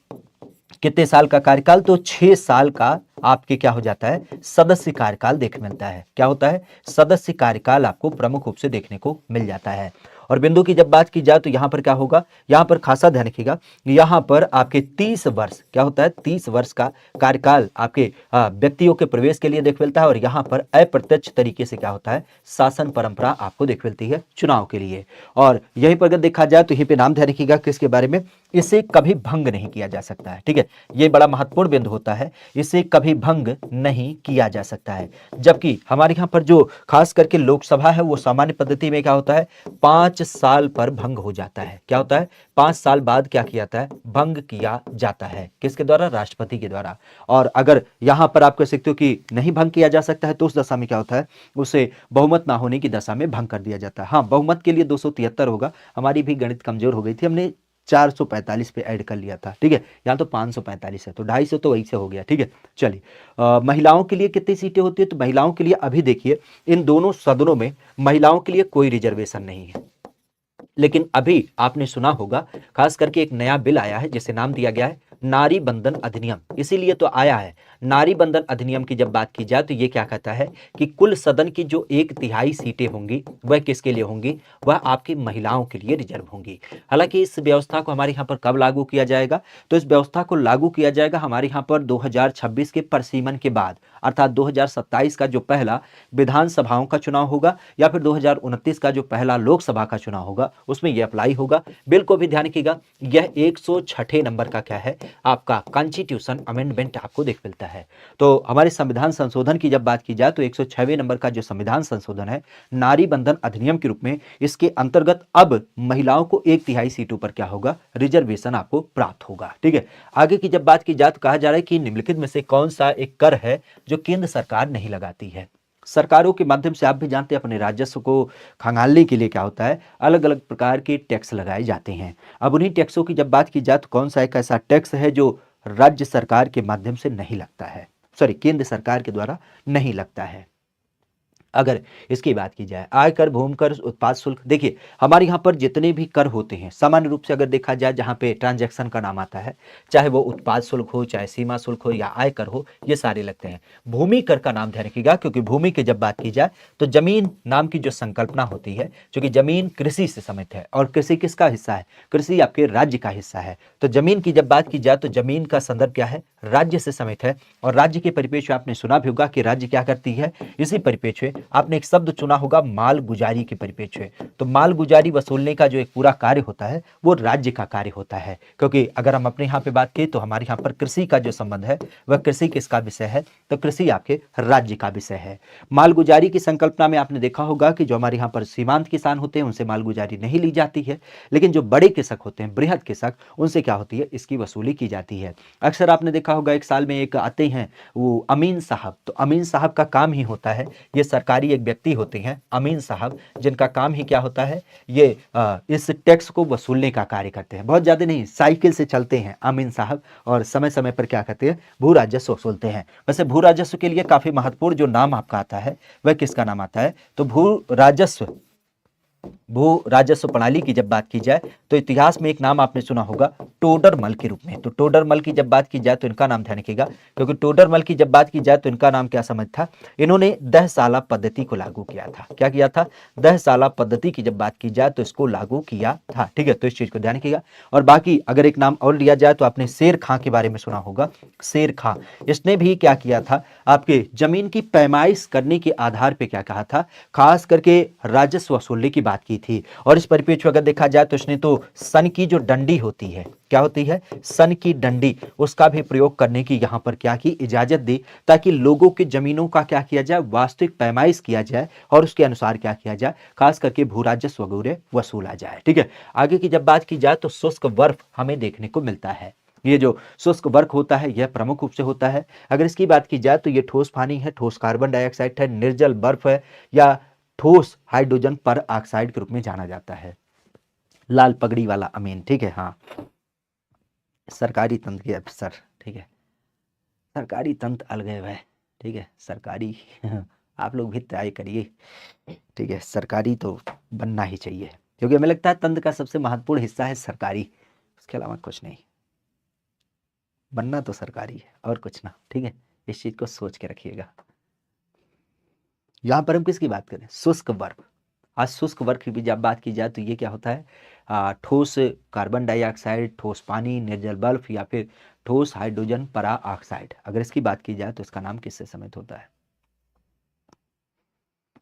कितने साल का कार्यकाल, तो 6 साल का आपके क्या हो जाता है, सदस्य कार्यकाल देख मिलता है। क्या होता है, सदस्य कार्यकाल आपको प्रमुख रूप से देखने को मिल जाता है। और बिंदु की जब बात की जाए तो यहाँ पर क्या होगा, यहाँ पर खासा ध्यान रखिएगा, यहाँ पर आपके 30 वर्ष क्या होता है, 30 वर्ष का कार्यकाल आपके व्यक्तियों के प्रवेश के लिए देख मिलता है। और यहाँ पर अप्रत्यक्ष तरीके से क्या होता है, शासन परंपरा आपको देख मिलती है चुनाव के लिए। और यहीं पर अगर देखा जाए तो यहीं पे नाम ध्यान रखिएगा किसके बारे में, इसे कभी भंग नहीं किया जा सकता है। ठीक है, ये बड़ा महत्वपूर्ण बिंदु होता है, इसे कभी भंग नहीं किया जा सकता है। जबकि हमारे यहाँ पर जो खास करके लोकसभा है वो सामान्य पद्धति में क्या होता है, 5 साल पर भंग हो जाता है। क्या होता है, 5 साल बाद क्या किया जाता है, भंग किया जाता है। किसके द्वारा, राष्ट्रपति के द्वारा। और अगर यहां पर आप कह सकते हो कि नहीं भंग किया जा सकता है तो उस दशा में क्या होता है, उसे बहुमत ना होने की दशा में भंग कर दिया जाता है। हाँ, बहुमत के लिए 273 होगा, हमारी भी गणित कमजोर हो गई थी, हमने 445 पे ऐड कर लिया था। ठीक है, यहाँ तो 545 है तो 250 तो वही से हो गया। ठीक है, चलिए महिलाओं के लिए कितनी सीटें होती है, तो महिलाओं के लिए अभी देखिए इन दोनों सदनों में महिलाओं के लिए कोई रिजर्वेशन नहीं है। लेकिन अभी आपने सुना होगा खास करके एक नया बिल आया है जिसे नाम दिया गया है नारी बंधन अधिनियम, इसीलिए तो आया है। नारी बंधन अधिनियम की जब बात की जाए तो ये क्या कहता है कि कुल सदन की जो 1/3 सीटें होंगी वह किसके लिए होंगी, वह आपकी महिलाओं के लिए रिजर्व होंगी। हालांकि इस व्यवस्था को हमारे यहाँ पर कब लागू किया जाएगा, तो इस व्यवस्था को लागू किया जाएगा हमारे यहाँ पर 2026 के परिसीमन के बाद, अर्थात 2027 का जो पहला विधानसभाओं का चुनाव होगा या फिर 2029 का जो पहला लोकसभा का चुनाव होगा उसमें यह अप्लाई होगा। बिल को भी ध्यान रखिएगा, यह 106 नंबर का क्या है, आपका कॉन्स्टिट्यूशन अमेंडमेंट आपको देख मिलता है। तो हमारे संविधान संशोधन की जब बात की जाए तो 106वें नंबर का जो संविधान संशोधन है नारी बंधन अधिनियम के रूप में, इसके अंतर्गत अब महिलाओं को 1/3 सीटों पर क्या होगा, रिजर्वेशन आपको प्राप्त होगा। ठीक है, आगे की जब बात की जाए तो कहा जा रहा है कि निम्नलिखित में से कौन सा एक कर है जो केंद्र सरकार नहीं लगाती है। सरकारों के माध्यम से आप भी जानते हैं अपने राजस्व को खंगालने के लिए क्या होता है, अलग अलग प्रकार के टैक्स लगाए जाते हैं। अब उन्हीं टैक्सों की जब बात की जाए तो कौन सा एक ऐसा टैक्स है जो राज्य सरकार के माध्यम से नहीं लगता है, सॉरी केंद्र सरकार के द्वारा नहीं लगता है। अगर इसकी बात की जाए आयकर, भूमिकर, उत्पाद शुल्क, देखिए हमारे यहाँ पर जितने भी कर होते हैं सामान्य रूप से अगर देखा जाए जहाँ पे ट्रांजैक्शन का नाम आता है, चाहे वो उत्पाद शुल्क हो, चाहे सीमा शुल्क हो या आयकर हो, ये सारे लगते हैं। भूमि कर का नाम ध्यान रखिएगा क्योंकि भूमि की जब बात की जाए तो जमीन नाम की जो संकल्पना होती है, क्योंकि जमीन कृषि से समित है और कृषि किसका हिस्सा है, कृषि आपके राज्य का हिस्सा है। तो जमीन की जब बात की जाए तो जमीन का संदर्भ क्या है, राज्य से समित है। और राज्य के परिप्रेक्ष्य आपने सुना भी होगा कि राज्य क्या करती है, इसी परिप्रेक्ष्य आपने एक शब्द चुना होगा माल गुजारी के परिप्रेक्ष्य। तो माल गुजारी वसूलने का जो एक पूरा कार्य होता है वो राज्य का कार्य होता है, क्योंकि अगर हम अपने यहाँ पे बात करें तो हमारे यहाँ पर कृषि का जो संबंध है वह कृषि किसका विषय है, तो कृषि आपके राज्य का विषय है। माल गुजारी की संकल्पना में आपने देखा होगा कि जो हमारे यहाँ पर सीमांत किसान होते हैं उनसे माल गुजारी नहीं ली जाती है, लेकिन जो बड़े कृषक होते हैं, बृहद कृषक, उनसे क्या होती है, इसकी वसूली की जाती है। अक्सर आपने देखा होगा एक साल में एक आते हैं वो अमीन साहब, तो अमीन साहब का काम ही होता है, ये सरकारी एक व्यक्ति होते हैं अमीन साहब, जिनका काम ही क्या होता है, ये इस टैक्स को वसूलने का कार्य करते हैं। बहुत ज्यादा नहीं, साइकिल से चलते हैं अमीन साहब और समय समय पर क्या करते हैं, भू राजस्व वसूलते हैं। वैसे भू राजस्व के लिए काफी महत्वपूर्ण जो नाम आपका आता है वह किसका नाम आता है, तो भू राजस्व प्रणाली की जब बात की जाए तो इतिहास में एक नाम आपने सुना होगा टोडरमल के रूप में। तो टोडरमल की जब बात की जाए तो इनका नाम ध्यान रखिएगा, क्योंकि टोडरमल की जब बात की जाए तो इनका नाम क्या समझ था, इन्होंने दहसाला पद्धति को लागू किया था। क्या किया था, दहसाला पद्धति की जब बात की जाए तो इसको लागू किया था। ठीक है, तो इस चीज को ध्यान रखिएगा। और बाकी अगर एक नाम और लिया जाए तो आपने शेर खां के बारे में सुना होगा, शेर खां, इसने भी क्या किया था, आपके जमीन की पैमाइश करने के आधार पर क्या कहा था, खास करके राजस्व वसूलने की बात की थी। और इस परिप्रेक्ष्य अगर देखा जाए तो इसने तो सन की जो डंडी होती है, क्या होती है, सन की डंडी, उसका भी प्रयोग करने की यहां पर क्या की इजाजत दी, ताकि लोगों की जमीनों का क्या किया जाए, वास्तविक पैमाइश किया जाए और उसके अनुसार क्या किया जाए, खास करके भू राजस्व वगैरह वसूला जाए। ठीक है, आगे की जब बात की जाए तो शुष्क बर्फ हमें देखने को मिलता है। ये जो शुष्क वर्क होता है यह प्रमुख रूप से होता है। अगर इसकी बात की जाए तो ये ठोस पानी है, ठोस कार्बन डाइऑक्साइड है, निर्जल बर्फ है या ठोस हाइड्रोजन पर ऑक्साइड के रूप में जाना जाता है। लाल पगड़ी वाला अमीन, ठीक है, हाँ, सरकारी तंत्र के अफसर, ठीक है, सरकारी तंत्र अलग है, ठीक है, सरकारी आप लोग भी तैयारी करिए, ठीक है, सरकारी तो बनना ही चाहिए, क्योंकि हमें लगता है तंत्र का सबसे महत्वपूर्ण हिस्सा है सरकारी, उसके अलावा कुछ नहीं, बनना तो सरकारी है और कुछ ना। ठीक है, इस चीज को सोच के रखिएगा। यहां पर हम किसकी बात करें, शुष्क बर्फ, आज शुष्क वर्ग की जब बात की जाए तो ये क्या होता है, ठोस कार्बन डाइऑक्साइड, ठोस पानी, निर्जल बर्फ या फिर ठोस हाइड्रोजन परा ऑक्साइड। अगर इसकी बात की जाए तो इसका नाम किससे समित होता है?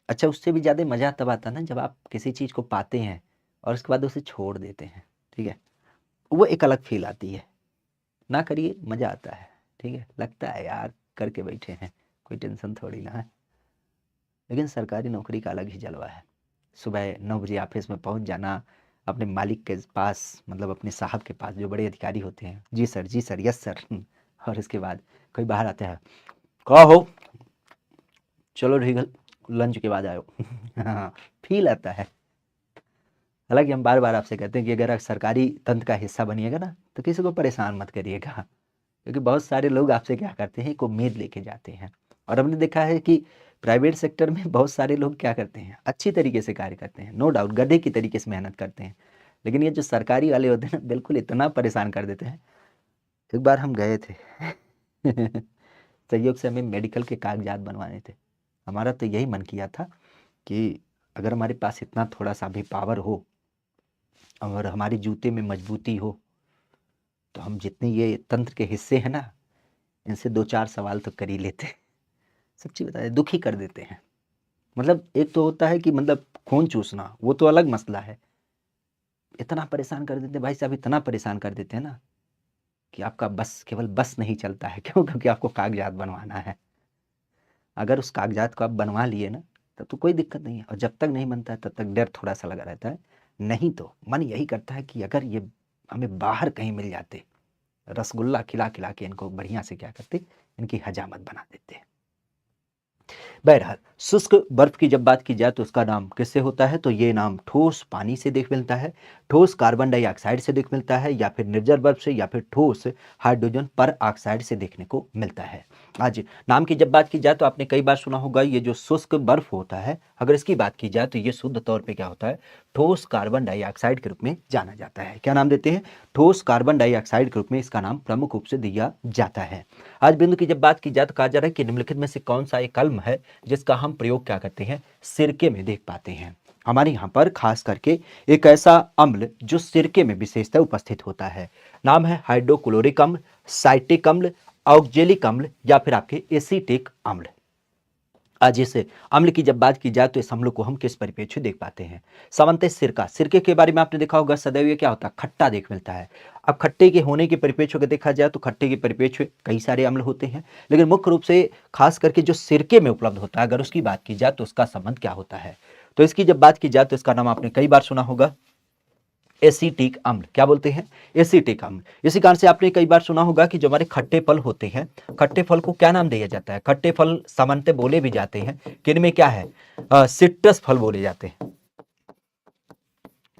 अच्छा, उससे भी ज़्यादा मज़ा तब आता है ना जब आप किसी चीज़ को पाते हैं और उसके बाद उसे छोड़ देते हैं, ठीक है, वो एक अलग फील आती है। ना करिए, मज़ा आता है, ठीक है, लगता है यार करके बैठे हैं, कोई टेंशन थोड़ी ना है। लेकिन सरकारी नौकरी का अलग ही जलवा है। सुबह 9 बजे ऑफिस में पहुंच जाना, अपने मालिक के पास, मतलब अपने साहब के पास, जो बड़े अधिकारी होते हैं, जी सर, जी सर, यस सर। और इसके बाद कोई बाहर आता है, कहा हो, चलो ठीक है, लंच के बाद आयो। हाँ, फील आता है। हालांकि हम बार बार आपसे कहते हैं कि अगर आप सरकारी तंत्र का हिस्सा बनिएगा ना तो किसी को परेशान मत करिएगा, क्योंकि बहुत सारे लोग आपसे क्या करते हैं, एक उम्मीद लेके जाते हैं। और हमने देखा है कि प्राइवेट सेक्टर में बहुत सारे लोग क्या करते हैं, अच्छी तरीके से कार्य करते हैं, नो डाउट गधे की तरीके से मेहनत करते हैं। लेकिन ये जो सरकारी वाले होते हैं ना, बिल्कुल इतना परेशान कर देते हैं। एक बार हम गए थे संयोग से हमें मेडिकल के कागजात बनवाने थे। हमारा तो यही मन किया था कि अगर हमारे पास इतना थोड़ा सा भी पावर हो और हमारे जूते में मजबूती हो तो हम जितने ये तंत्र के हिस्से हैं ना, इनसे 2-4 सवाल तो कर ही लेते हैं। सच्ची बता दें, दुखी कर देते हैं। मतलब एक तो होता है कि मतलब खून चूसना, वो तो अलग मसला है। इतना परेशान कर देते हैं भाई साहब, इतना परेशान कर देते हैं ना कि आपका बस, केवल बस नहीं चलता है। क्यों? क्योंकि आपको कागजात बनवाना है। अगर उस कागजात को आप बनवा लिए ना तब तो कोई दिक्कत नहीं है, और जब तक नहीं बनता है तब तक डर थोड़ा सा लगा रहता है। नहीं तो मन यही करता है कि अगर ये हमें बाहर कहीं मिल जाते, रसगुल्ला खिला खिला के इनको बढ़िया से क्या करते, इनकी हजामत बना देते। बहरहाल, शुष्क बर्फ की जब बात की जाए तो उसका नाम किससे होता है, तो ये नाम ठोस पानी से देख मिलता है, ठोस कार्बन डाइऑक्साइड से देख मिलता है, या फिर निर्जल बर्फ से, या फिर ठोस हाइड्रोजन पर ऑक्साइड से देखने को मिलता है। आज नाम की जब बात की जाए तो आपने कई बार सुना होगा, ये जो शुष्क बर्फ होता है, अगर इसकी बात की जाए तो ये शुद्ध तौर पे क्या होता है, ठोस कार्बन डाइऑक्साइड के रूप में जाना जाता है। क्या नाम देते हैं? ठोस कार्बन डाइऑक्साइड के रूप में इसका नाम प्रमुख रूप से दिया जाता है। आज बिंदु की जब बात की जाए तो कहा जा रहा है कि निम्नलिखित में से कौन सा एक कलम है जिसका हम प्रयोग क्या करते हैं, सिरके में देख पाते हैं। हमारे यहाँ पर खास करके एक ऐसा अम्ल जो सिरके में विशेषतः उपस्थित होता है, नाम है हाइड्रोक्लोरिक अम्ल, साइट्रिक अम्ल, ऑक्जेलिक अम्ल, या फिर आपके एसीटिक अम्ल। आज इस अम्ल की जब बात की जाए तो इस अम्ल को हम किस परिप्रेक्ष्य में देख पाते हैं? सामान्यतः सिरका, सिरके के बारे में आपने देखा होगा, सदैव ये क्या होता है, खट्टा देख मिलता है। अब खट्टे के होने के परिप्रेक्ष्य को देखा जाए तो खट्टे के परिप्रेक्ष्य में कई सारे अम्ल होते हैं, लेकिन मुख्य रूप से खास करके जो सिरके में उपलब्ध होता है, अगर उसकी बात की जाए तो उसका संबंध क्या होता है? तो इसकी जब बात की जाए तो इसका नाम आपने कई बार सुना होगा, एसीटिक अम्ल। क्या बोलते हैं? एसीटिक अम्ल। इसी कारण से आपने कई बार सुना होगा कि जो हमारे खट्टे फल होते हैं, खट्टे फल को क्या नाम दिया जाता है? खट्टे फल सामान्यतः बोले भी जाते हैं कि इनमें क्या है, सिट्रस फल बोले जाते हैं।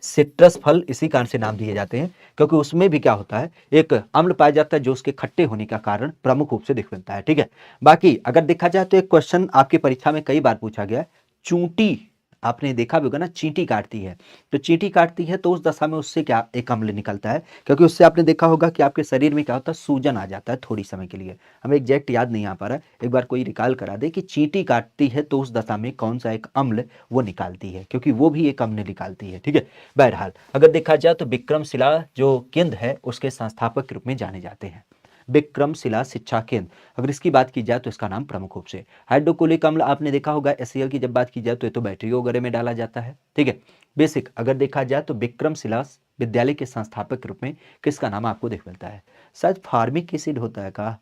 सिट्रस फल इसी कारण से नाम दिए जाते हैं क्योंकि उसमें भी क्या होता है, एक अम्ल पाया जाता है जो उसके खट्टे होने का कारण प्रमुख रूप से दिख मिलता है। ठीक है, बाकी अगर देखा जाए तो एक क्वेश्चन आपकी परीक्षा में कई बार पूछा गया है, चूंटी, आपने देखा भी होगा ना, चींटी काटती है, तो चींटी काटती है तो उस दशा में उससे क्या एक अम्ल निकलता है, क्योंकि उससे आपने देखा होगा कि आपके शरीर में क्या होता है, सूजन आ जाता है थोड़ी समय के लिए। हमें एग्जैक्ट याद नहीं आ पा रहा है, एक बार कोई रिकॉल करा दे कि चींटी काटती है तो उस दशा में कौन सा एक अम्ल वो निकालती है, क्योंकि वो भी एक अम्ल निकालती है। ठीक है, बहरहाल अगर देखा जाए तो विक्रमशिला जो केंद्र है उसके संस्थापक के रूप में जाने जाते हैं, विक्रमशिला शिक्षा केंद्र। अगर इसकी बात की जाए तो इसका नाम प्रमुख रूप से हाइड्रोक्लोरिक अम्ल, आपने देखा होगा HCl की जब बात की जाए तो ये तो बैटरी वगैरह में डाला जाता है। ठीक है, बेसिक अगर देखा जाए तो विक्रमशिला विद्यालय के संस्थापक के रूप में किसका नाम आपको देख मिलता है? शायद फार्मिक एसिड होता है का,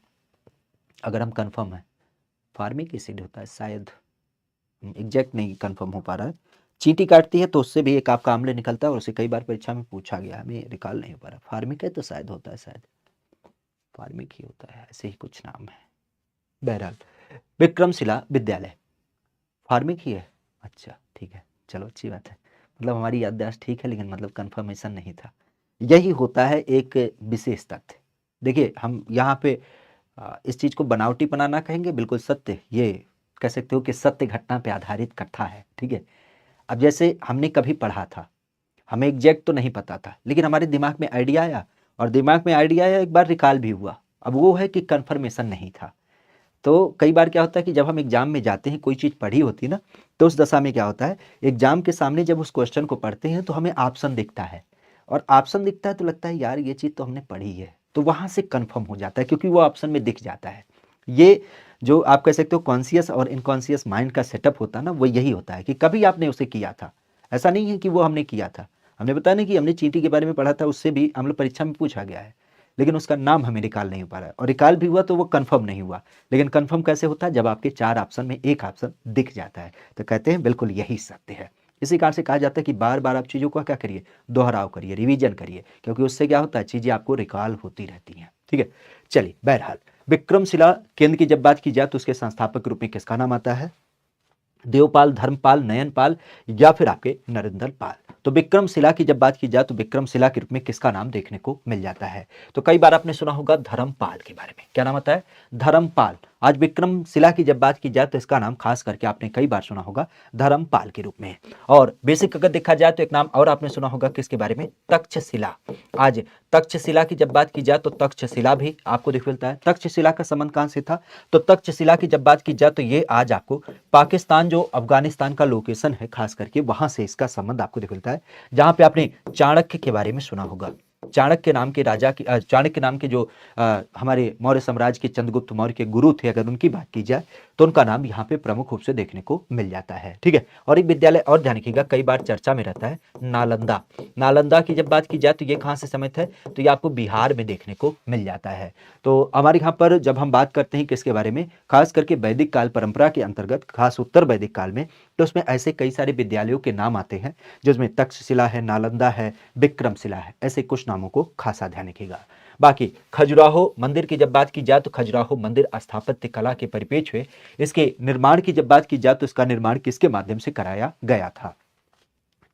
अगर हम कंफर्म है, फार्मिक एसिड होता है शायद, एग्जैक्ट नहीं कंफर्म हो पा रहा है। चींटी काटती है तो उससे भी एक आपका अम्ल निकलता है और उसे कई बार परीक्षा में पूछा गया, हमें रिकॉल नहीं हो पा रहा, फार्मिक है तो शायद होता है, शायद फार्मिक ही होता है, ऐसे ही कुछ नाम है। बहरहाल विक्रमशिला विद्यालय फार्मिक ही है, अच्छा ठीक है, चलो अच्छी बात है, मतलब हमारी याददाश्त ठीक है, लेकिन मतलब कंफर्मेशन नहीं था। यही होता है एक विशेष तथ्य। देखिए हम यहाँ पे इस चीज को बनावटी बनाना कहेंगे, बिल्कुल सत्य, ये कह सकते हो कि सत्य घटना पे आधारित कथा है। ठीक है, अब जैसे हमने कभी पढ़ा था, हमें एग्जैक्ट तो नहीं पता था, लेकिन हमारे दिमाग में आइडिया आया, और दिमाग में आइडिया आया एक बार रिकॉल भी हुआ, अब वो है कि कंफर्मेशन नहीं था। तो कई बार क्या होता है कि जब हम एग्जाम में जाते हैं, कोई चीज़ पढ़ी होती है ना, तो उस दशा में क्या होता है, एग्जाम के सामने जब उस क्वेश्चन को पढ़ते हैं तो हमें ऑप्शन दिखता है, और ऑप्शन दिखता है तो लगता है यार ये चीज़ तो हमने पढ़ी है, तो वहाँ से कंफर्म हो जाता है क्योंकि वो ऑप्शन में दिख जाता है। ये जो आप कह सकते हो कॉन्शियस और इनकॉन्शियस माइंड का सेटअप होता है ना, वो यही होता है कि कभी आपने उसे किया था, ऐसा नहीं है कि वो हमने किया था। हमने बताया ना कि हमने चींटी के बारे में पढ़ा था, उससे भी हम लोग परीक्षा में पूछा गया है, लेकिन उसका नाम हमें रिकॉल नहीं हो पा रहा है, और रिकॉल भी हुआ तो वो कंफर्म नहीं हुआ। लेकिन कंफर्म कैसे होता है, जब आपके 4 ऑप्शन में एक ऑप्शन दिख जाता है। तो कहते हैं बिल्कुल यही सत्य है। इसी कारण से कहा जाता है कि बार बार आप चीज़ों को क्या करिए, दोहराव करिए, रिवीजन करिए, क्योंकि उससे क्या होता है, चीज़ें आपको रिकॉल होती रहती हैं। ठीक है, चलिए बहरहाल विक्रमशिला केंद्र की जब बात की जाए तो उसके संस्थापक के रूप में किसका नाम आता है, देवपाल, धर्मपाल, नयनपाल, या फिर आपके नरेंद्र पाल। तो विक्रमशिला की जब बात की जाए तो विक्रमशिला के रूप में किसका नाम देखने को मिल जाता है, तो कई बार आपने सुना होगा धर्मपाल के बारे में। क्या नाम आता है, धर्मपाल। आज विक्रमशिला की जब बात की जाए तो इसका नाम खास करके आपने कई बार सुना होगा, धर्मपाल के रूप में। और बेसिक अगर देखा जाए तो एक नाम और आपने सुना होगा किसके बारे में, तक्षशिला। आज तक्षशिला की जब बात की जाए तो तक्षशिला भी आपको दिख मिलता है। तक्षशिला का संबंध कहां से था, तो तक्षशिला की जब बात की जाए तो ये आज आपको पाकिस्तान जो अफगानिस्तान का लोकेशन है खास करके, वहां से इसका संबंध आपको दिख मिलता है, जहां पे आपने चाणक्य के बारे में सुना होगा। चाणक्य नाम के राजा की चाणक्य नाम के जो हमारे मौर्य साम्राज्य के चंद्रगुप्त मौर्य के गुरु थे, अगर उनकी बात की जाए तो उनका नाम यहाँ पे प्रमुख रूप से देखने को मिल जाता है। ठीक है, और एक विद्यालय और ध्यान रखिएगा, कई बार चर्चा में रहता है, नालंदा। नालंदा की जब बात की जाए तो ये कहाँ से समित है, तो ये आपको बिहार में देखने को मिल जाता है। तो हमारे यहाँ पर जब हम बात करते हैं किसके बारे में, खास करके वैदिक काल परंपरा के अंतर्गत, खास उत्तर वैदिक काल में, तो उसमें ऐसे कई सारे विद्यालयों के नाम आते हैं जिसमें तक्षशिला है, नालंदा है, विक्रमशिला है, ऐसे कुछ नामों को खासा ध्यान रखिएगा। बाकी खजुराहो मंदिर की जब बात की जाए तो खजुराहो मंदिर स्थापत्य कला के परिपेक्ष में इसके निर्माण की जब बात की जाए तो इसका निर्माण किसके माध्यम से कराया गया था,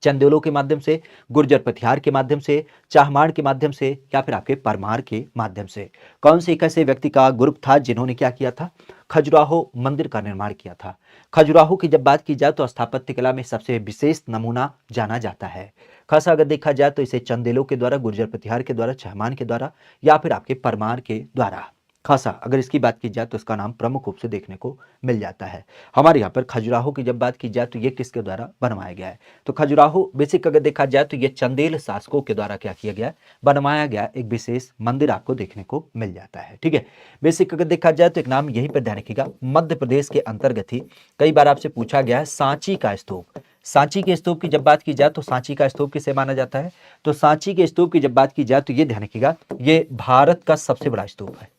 चंदेलों के माध्यम से, गुर्जर पथियार के माध्यम से, चाहमाड़ के माध्यम से, या फिर आपके परमार के माध्यम से। कौन से एक ऐसे व्यक्ति का ग्रुप था जिन्होंने क्या किया था, खजुराहो मंदिर का निर्माण किया था। खजुराहो की जब बात की जाए तो स्थापत्य कला में सबसे विशेष नमूना जाना जाता है। खासा अगर देखा जाए तो इसे चंदेलों के द्वारा, गुर्जर पथियार के द्वारा, चहमान के द्वारा, या फिर आपके परमार के द्वारा, खासा अगर इसकी बात की जाए तो इसका नाम प्रमुख रूप से देखने को मिल जाता है। हमारे यहाँ पर खजुराहो की जब बात की जाए तो ये किसके द्वारा बनवाया गया है, तो खजुराहो बेसिक अगर देखा जाए तो ये चंदेल शासकों के द्वारा क्या किया गया, बनवाया गया एक विशेष मंदिर आपको देखने को मिल जाता है। ठीक है, बेसिक अगर देखा जाए तो एक नाम यहीं पर ध्यान रखिएगा, मध्य प्रदेश के अंतर्गत ही कई बार आपसे पूछा गया है, सांची का स्तूप। सांची के स्तूप की जब बात की जाए तो सांची का स्तूप किसे माना जाता है, तो सांची के स्तूप की जब बात की जाए तो ये ध्यान रखिएगा, ये भारत का सबसे बड़ा स्तूप है।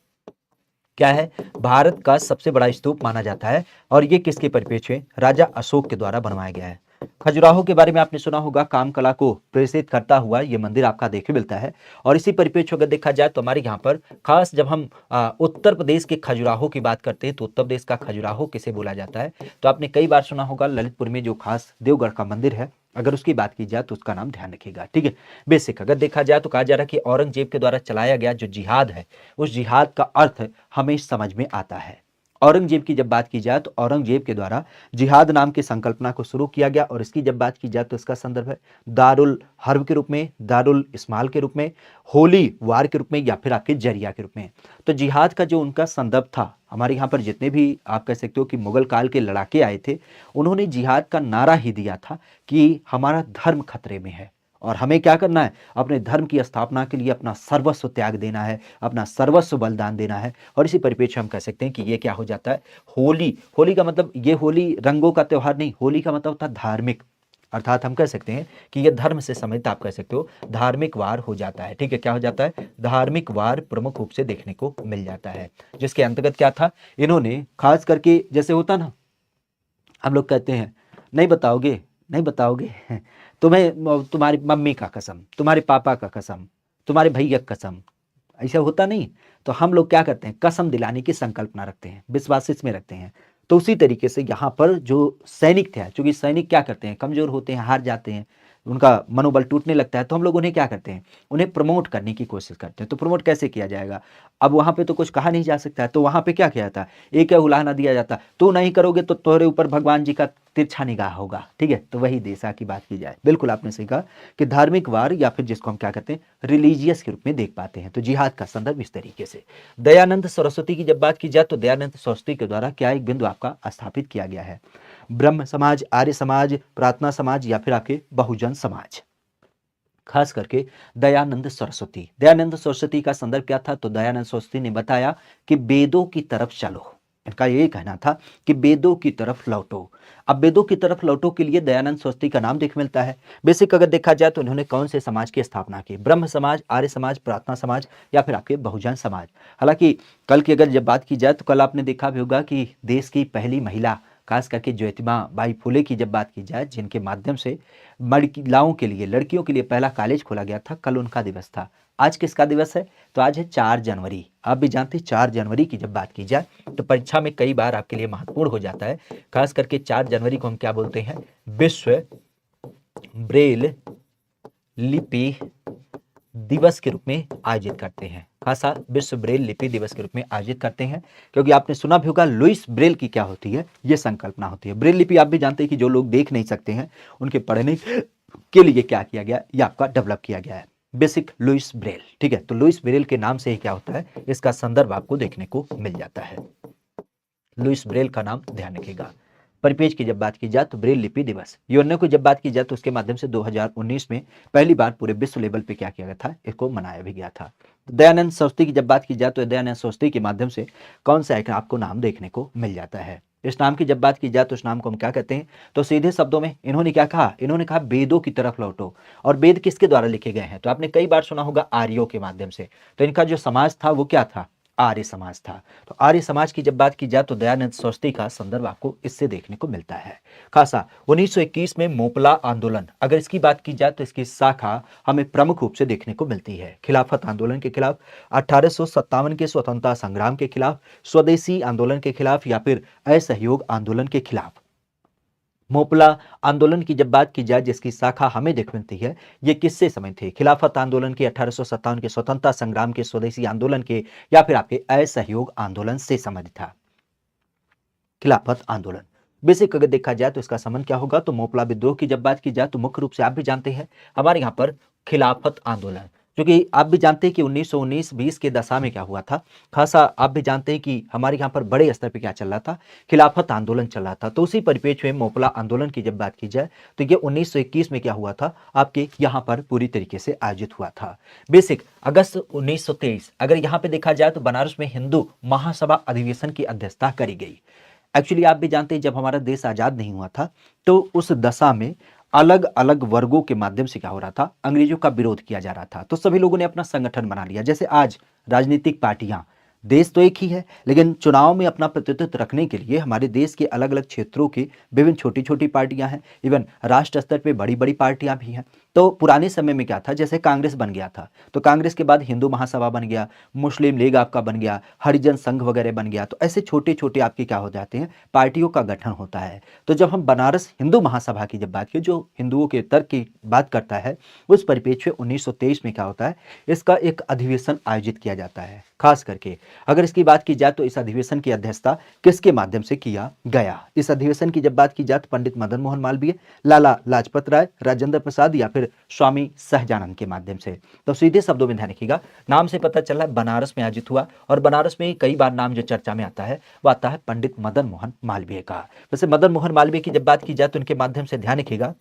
क्या है, भारत का सबसे बड़ा स्तूप माना जाता है, और ये किसके परिप्रेक्ष्य में, राजा अशोक के द्वारा बनवाया गया है। खजुराहो के बारे में आपने सुना होगा, काम कला को प्रेषित करता हुआ ये मंदिर आपका देखने मिलता है। और इसी परिप्रेक्ष्य अगर देखा जाए तो हमारे यहाँ पर खास जब हम उत्तर प्रदेश के खजुराहो की बात करते हैं तो उत्तर प्रदेश का खजुराहो किसे बोला जाता है, तो आपने कई बार सुना होगा ललितपुर में जो खास देवगढ़ का मंदिर है, अगर उसकी बात की जाए तो उसका नाम ध्यान रखिएगा। ठीक है, बेसिक अगर देखा जाए तो कहा जा रहा है कि औरंगजेब के द्वारा चलाया गया जो जिहाद है, उस जिहाद का अर्थ हमें समझ में आता है। औरंगजेब की जब बात की जाए तो औरंगजेब के द्वारा जिहाद नाम की संकल्पना को शुरू किया गया, और इसकी जब बात की जाए तो इसका संदर्भ है दारुल हर्ब के रूप में, दारुल इस्माल के रूप में, होली वार के रूप में, या फिर आपके जरिया के रूप में। तो जिहाद का जो उनका संदर्भ था, हमारे यहाँ पर जितने भी आप कह सकते हो कि मुगल काल के लड़ाके आए थे, उन्होंने जिहाद का नारा ही दिया था कि हमारा धर्म खतरे में है और हमें क्या करना है, अपने धर्म की स्थापना के लिए अपना सर्वस्व त्याग देना है, अपना सर्वस्व बलिदान देना है। और इसी परिप्रेक्ष्य हम कह सकते हैं कि ये क्या हो जाता है, होली। होली का मतलब ये होली रंगों का त्योहार नहीं, होली का मतलब होता है धार्मिक, अर्थात हम कह सकते हैं कि ये धर्म से संबंधित आप कह सकते हो धार्मिक वार हो जाता है। ठीक है, क्या हो जाता है, धार्मिक वार प्रमुख रूप से देखने को मिल जाता है, जिसके अंतर्गत क्या था, इन्होंने खास करके जैसे होता ना, हम लोग कहते हैं नहीं बताओगे, नहीं बताओगे तुम्हें, तुम्हारी मम्मी का कसम, तुम्हारे पापा का कसम, तुम्हारे भैया का कसम, ऐसा होता नहीं। तो हम लोग क्या करते हैं, कसम दिलाने की संकल्पना रखते हैं, विश्वास इसमें रखते हैं। तो उसी तरीके से यहाँ पर जो सैनिक थे, चूंकि सैनिक क्या करते हैं, कमजोर होते हैं, हार जाते हैं, उनका मनोबल टूटने लगता है, तो हम लोग उन्हें क्या करते हैं, उन्हें प्रमोट करने की कोशिश करते हैं। तो प्रमोट कैसे किया जाएगा, अब वहाँ पे तो कुछ कहा नहीं जा सकता है, तो वहाँ पे क्या किया जाता है, एक उलाहना दिया जाता, तू नहीं करोगे तो तुम्हारे ऊपर भगवान जी का तिरछा निगाह होगा, ठीक है। तो वही देशा की बात की जाए, बिल्कुल आपने सही कहा कि धार्मिक वार या फिर जिसको हम क्या कहते हैं रिलीजियस के रूप में देख पाते हैं। तो जिहाद का संदर्भ इस तरीके से। दयानंद सरस्वती की जब बात की जाए तो दयानंद सरस्वती के द्वारा क्या एक बिंदु आपका स्थापित किया गया है, ब्रह्म समाज, आर्य समाज, प्रार्थना समाज या फिर आपके बहुजन समाज। खास करके दयानंद सरस्वती का संदर्भ क्या था, तो दयानंद सरस्वती ने बताया कि वेदों की तरफ चलो, इनका यही कहना था कि वेदों की तरफ लौटो। अब वेदों की तरफ लौटो के लिए दयानंद सरस्वती का नाम देख मिलता है। बेसिक अगर देखा जाए तो उन्होंने कौन से समाज की स्थापना की, ब्रह्म समाज, आर्य समाज, प्रार्थना समाज या फिर आपके बहुजन समाज। हालांकि कल की अगर जब बात की जाए तो कल आपने देखा भी होगा कि देश की पहली महिला खास करके ज्योतिबा बाई फुले की जब बात की जाए, जिनके माध्यम से महिलाओं के लिए, लड़कियों के लिए पहला कॉलेज खोला गया था, कल उनका दिवस था। आज किसका दिवस है, तो आज है 4 जनवरी। आप भी जानते हैं 4 जनवरी की जब बात की जाए तो परीक्षा में कई बार आपके लिए महत्वपूर्ण हो जाता है। खास करके 4 जनवरी को हम क्या बोलते हैं, विश्व ब्रेल लिपि दिवस के रूप में आयोजित करते हैं। खासा विश्व ब्रेल लिपि दिवस के रूप में आयोजित करते हैं, क्योंकि आपने सुना भी होगा लुईस ब्रेल की क्या होती है, ये संकल्पना होती है। ब्रेल लिपि आप भी जानते हैं कि जो लोग देख नहीं सकते हैं उनके पढ़ने के लिए क्या किया गया, ये आपका डेवलप किया गया है, बेसिक लुईस ब्रेल, ठीक है। तो लुईस ब्रेल के नाम से ही क्या होता है, इसका संदर्भ आपको देखने को मिल जाता है। लुईस ब्रेल का नाम ध्यान रखिएगा। परिपेज की जब बात की जाए तो ब्रेल लिपि दिवस यूएनओ की जब बात की जाए तो उसके माध्यम से 2019 में पहली बार पूरे विश्व लेवल पे क्या किया गया था, इसको मनाया भी गया था। दयानंद सरस्वती की जब बात की जाए तो दयानंद सरस्वती के माध्यम से कौन सा एक आपको नाम देखने को मिल जाता है। इस नाम की जब बात की जाए तो इस नाम को हम क्या कहते हैं, तो सीधे शब्दों में इन्होंने क्या कहा, इन्होंने कहा वेदों की तरफ लौटो। और वेद किसके द्वारा लिखे गए हैं, तो आपने कई बार सुना होगा आर्यों के माध्यम से। तो इनका जो समाज था वो क्या था, आर्य समाज था। तो आर्य समाज की जब बात की जाए तो दयानंद सरस्वती का संदर्भ आपको इससे देखने को मिलता है। खासा 1921 में मोपला आंदोलन, अगर इसकी बात की जाए तो इसकी शाखा हमें प्रमुख रूप से देखने को मिलती है। खिलाफत आंदोलन के खिलाफ, 1857 के स्वतंत्रता संग्राम के खिलाफ, स्वदेशी आंदोलन के खिलाफ या फिर असहयोग आंदोलन के खिलाफ। मोपला आंदोलन की जब बात की जाए जिसकी शाखा हमें देख मिलती है, ये किससे संबंधित थे, खिलाफत आंदोलन के, 1857 के स्वतंत्रता संग्राम के, स्वदेशी आंदोलन के या फिर आपके असहयोग आंदोलन से संबंधित था। खिलाफत आंदोलन बेसिक अगर देखा जाए तो इसका संबंध क्या होगा, तो मोपला विद्रोह की जब बात की जाए तो मुख्य रूप से आप भी जानते हैं हमारे यहाँ पर खिलाफत आंदोलन, क्योंकि आप भी जानते हैं कि 1919-20 के दशा में क्या हुआ था। खासा आप भी जानते हैं कि हमारे यहाँ पर बड़े स्तर पे क्या चल रहा था, खिलाफत आंदोलन चल रहा था। तो उसी परिप्रेक्ष्य में मोपला आंदोलन की जब बात की जाए तो ये 1921 में क्या हुआ था, आपके यहाँ पर पूरी तरीके से आयोजित हुआ था। बेसिक अगस्त 1923 अगर यहाँ पे देखा जाए तो बनारस में हिंदू महासभा अधिवेशन की अध्यक्षता करी गई। एक्चुअली आप भी जानते हैं जब हमारा देश आजाद नहीं हुआ था तो उस दशा में अलग अलग वर्गों के माध्यम से क्या हो रहा था, अंग्रेजों का विरोध किया जा रहा था। तो सभी लोगों ने अपना संगठन बना लिया। जैसे आज राजनीतिक पार्टियां, देश तो एक ही है लेकिन चुनाव में अपना प्रतिनिधित्व रखने के लिए हमारे देश के अलग अलग क्षेत्रों की विभिन्न छोटी छोटी पार्टियां हैं, इवन राष्ट्र स्तर पे बड़ी बड़ी पार्टियां भी हैं। तो पुराने समय में क्या था, जैसे कांग्रेस बन गया था तो कांग्रेस के बाद हिंदू महासभा बन गया, मुस्लिम लीग आपका बन गया, हरिजन संघ वगैरह बन गया। तो ऐसे छोटे छोटे आपके क्या हो जाते हैं, पार्टियों का गठन होता है। तो जब हम बनारस हिंदू महासभा की जब बात की, जो हिंदुओं के तर्क की बात करता है, उस परिप्रेक्ष्य 1923 में क्या होता है, इसका एक अधिवेशन आयोजित किया जाता है। खास करके अगर इसकी बात की जाए तो इस अधिवेशन की अध्यक्षता किसके माध्यम से किया गया, इस अधिवेशन की जब बात की जाए तो पंडित मदन मोहन मालवीय, लाला लाजपत राय, राजेंद्र प्रसाद या फिर स्वामी सहजानंद के माध्यम से। तो सीधे शब्दों में ध्यान रखिएगा, नाम से पता चल रहा है बनारस में आयोजित हुआ और बनारस में कई बार नाम जो चर्चा में आता है वो आता है पंडित मदन मोहन मालवीय का। वैसे मदन मोहन मालवीय की जब बात की जाए तो उनके माध्यम से ध्यान रखिएगा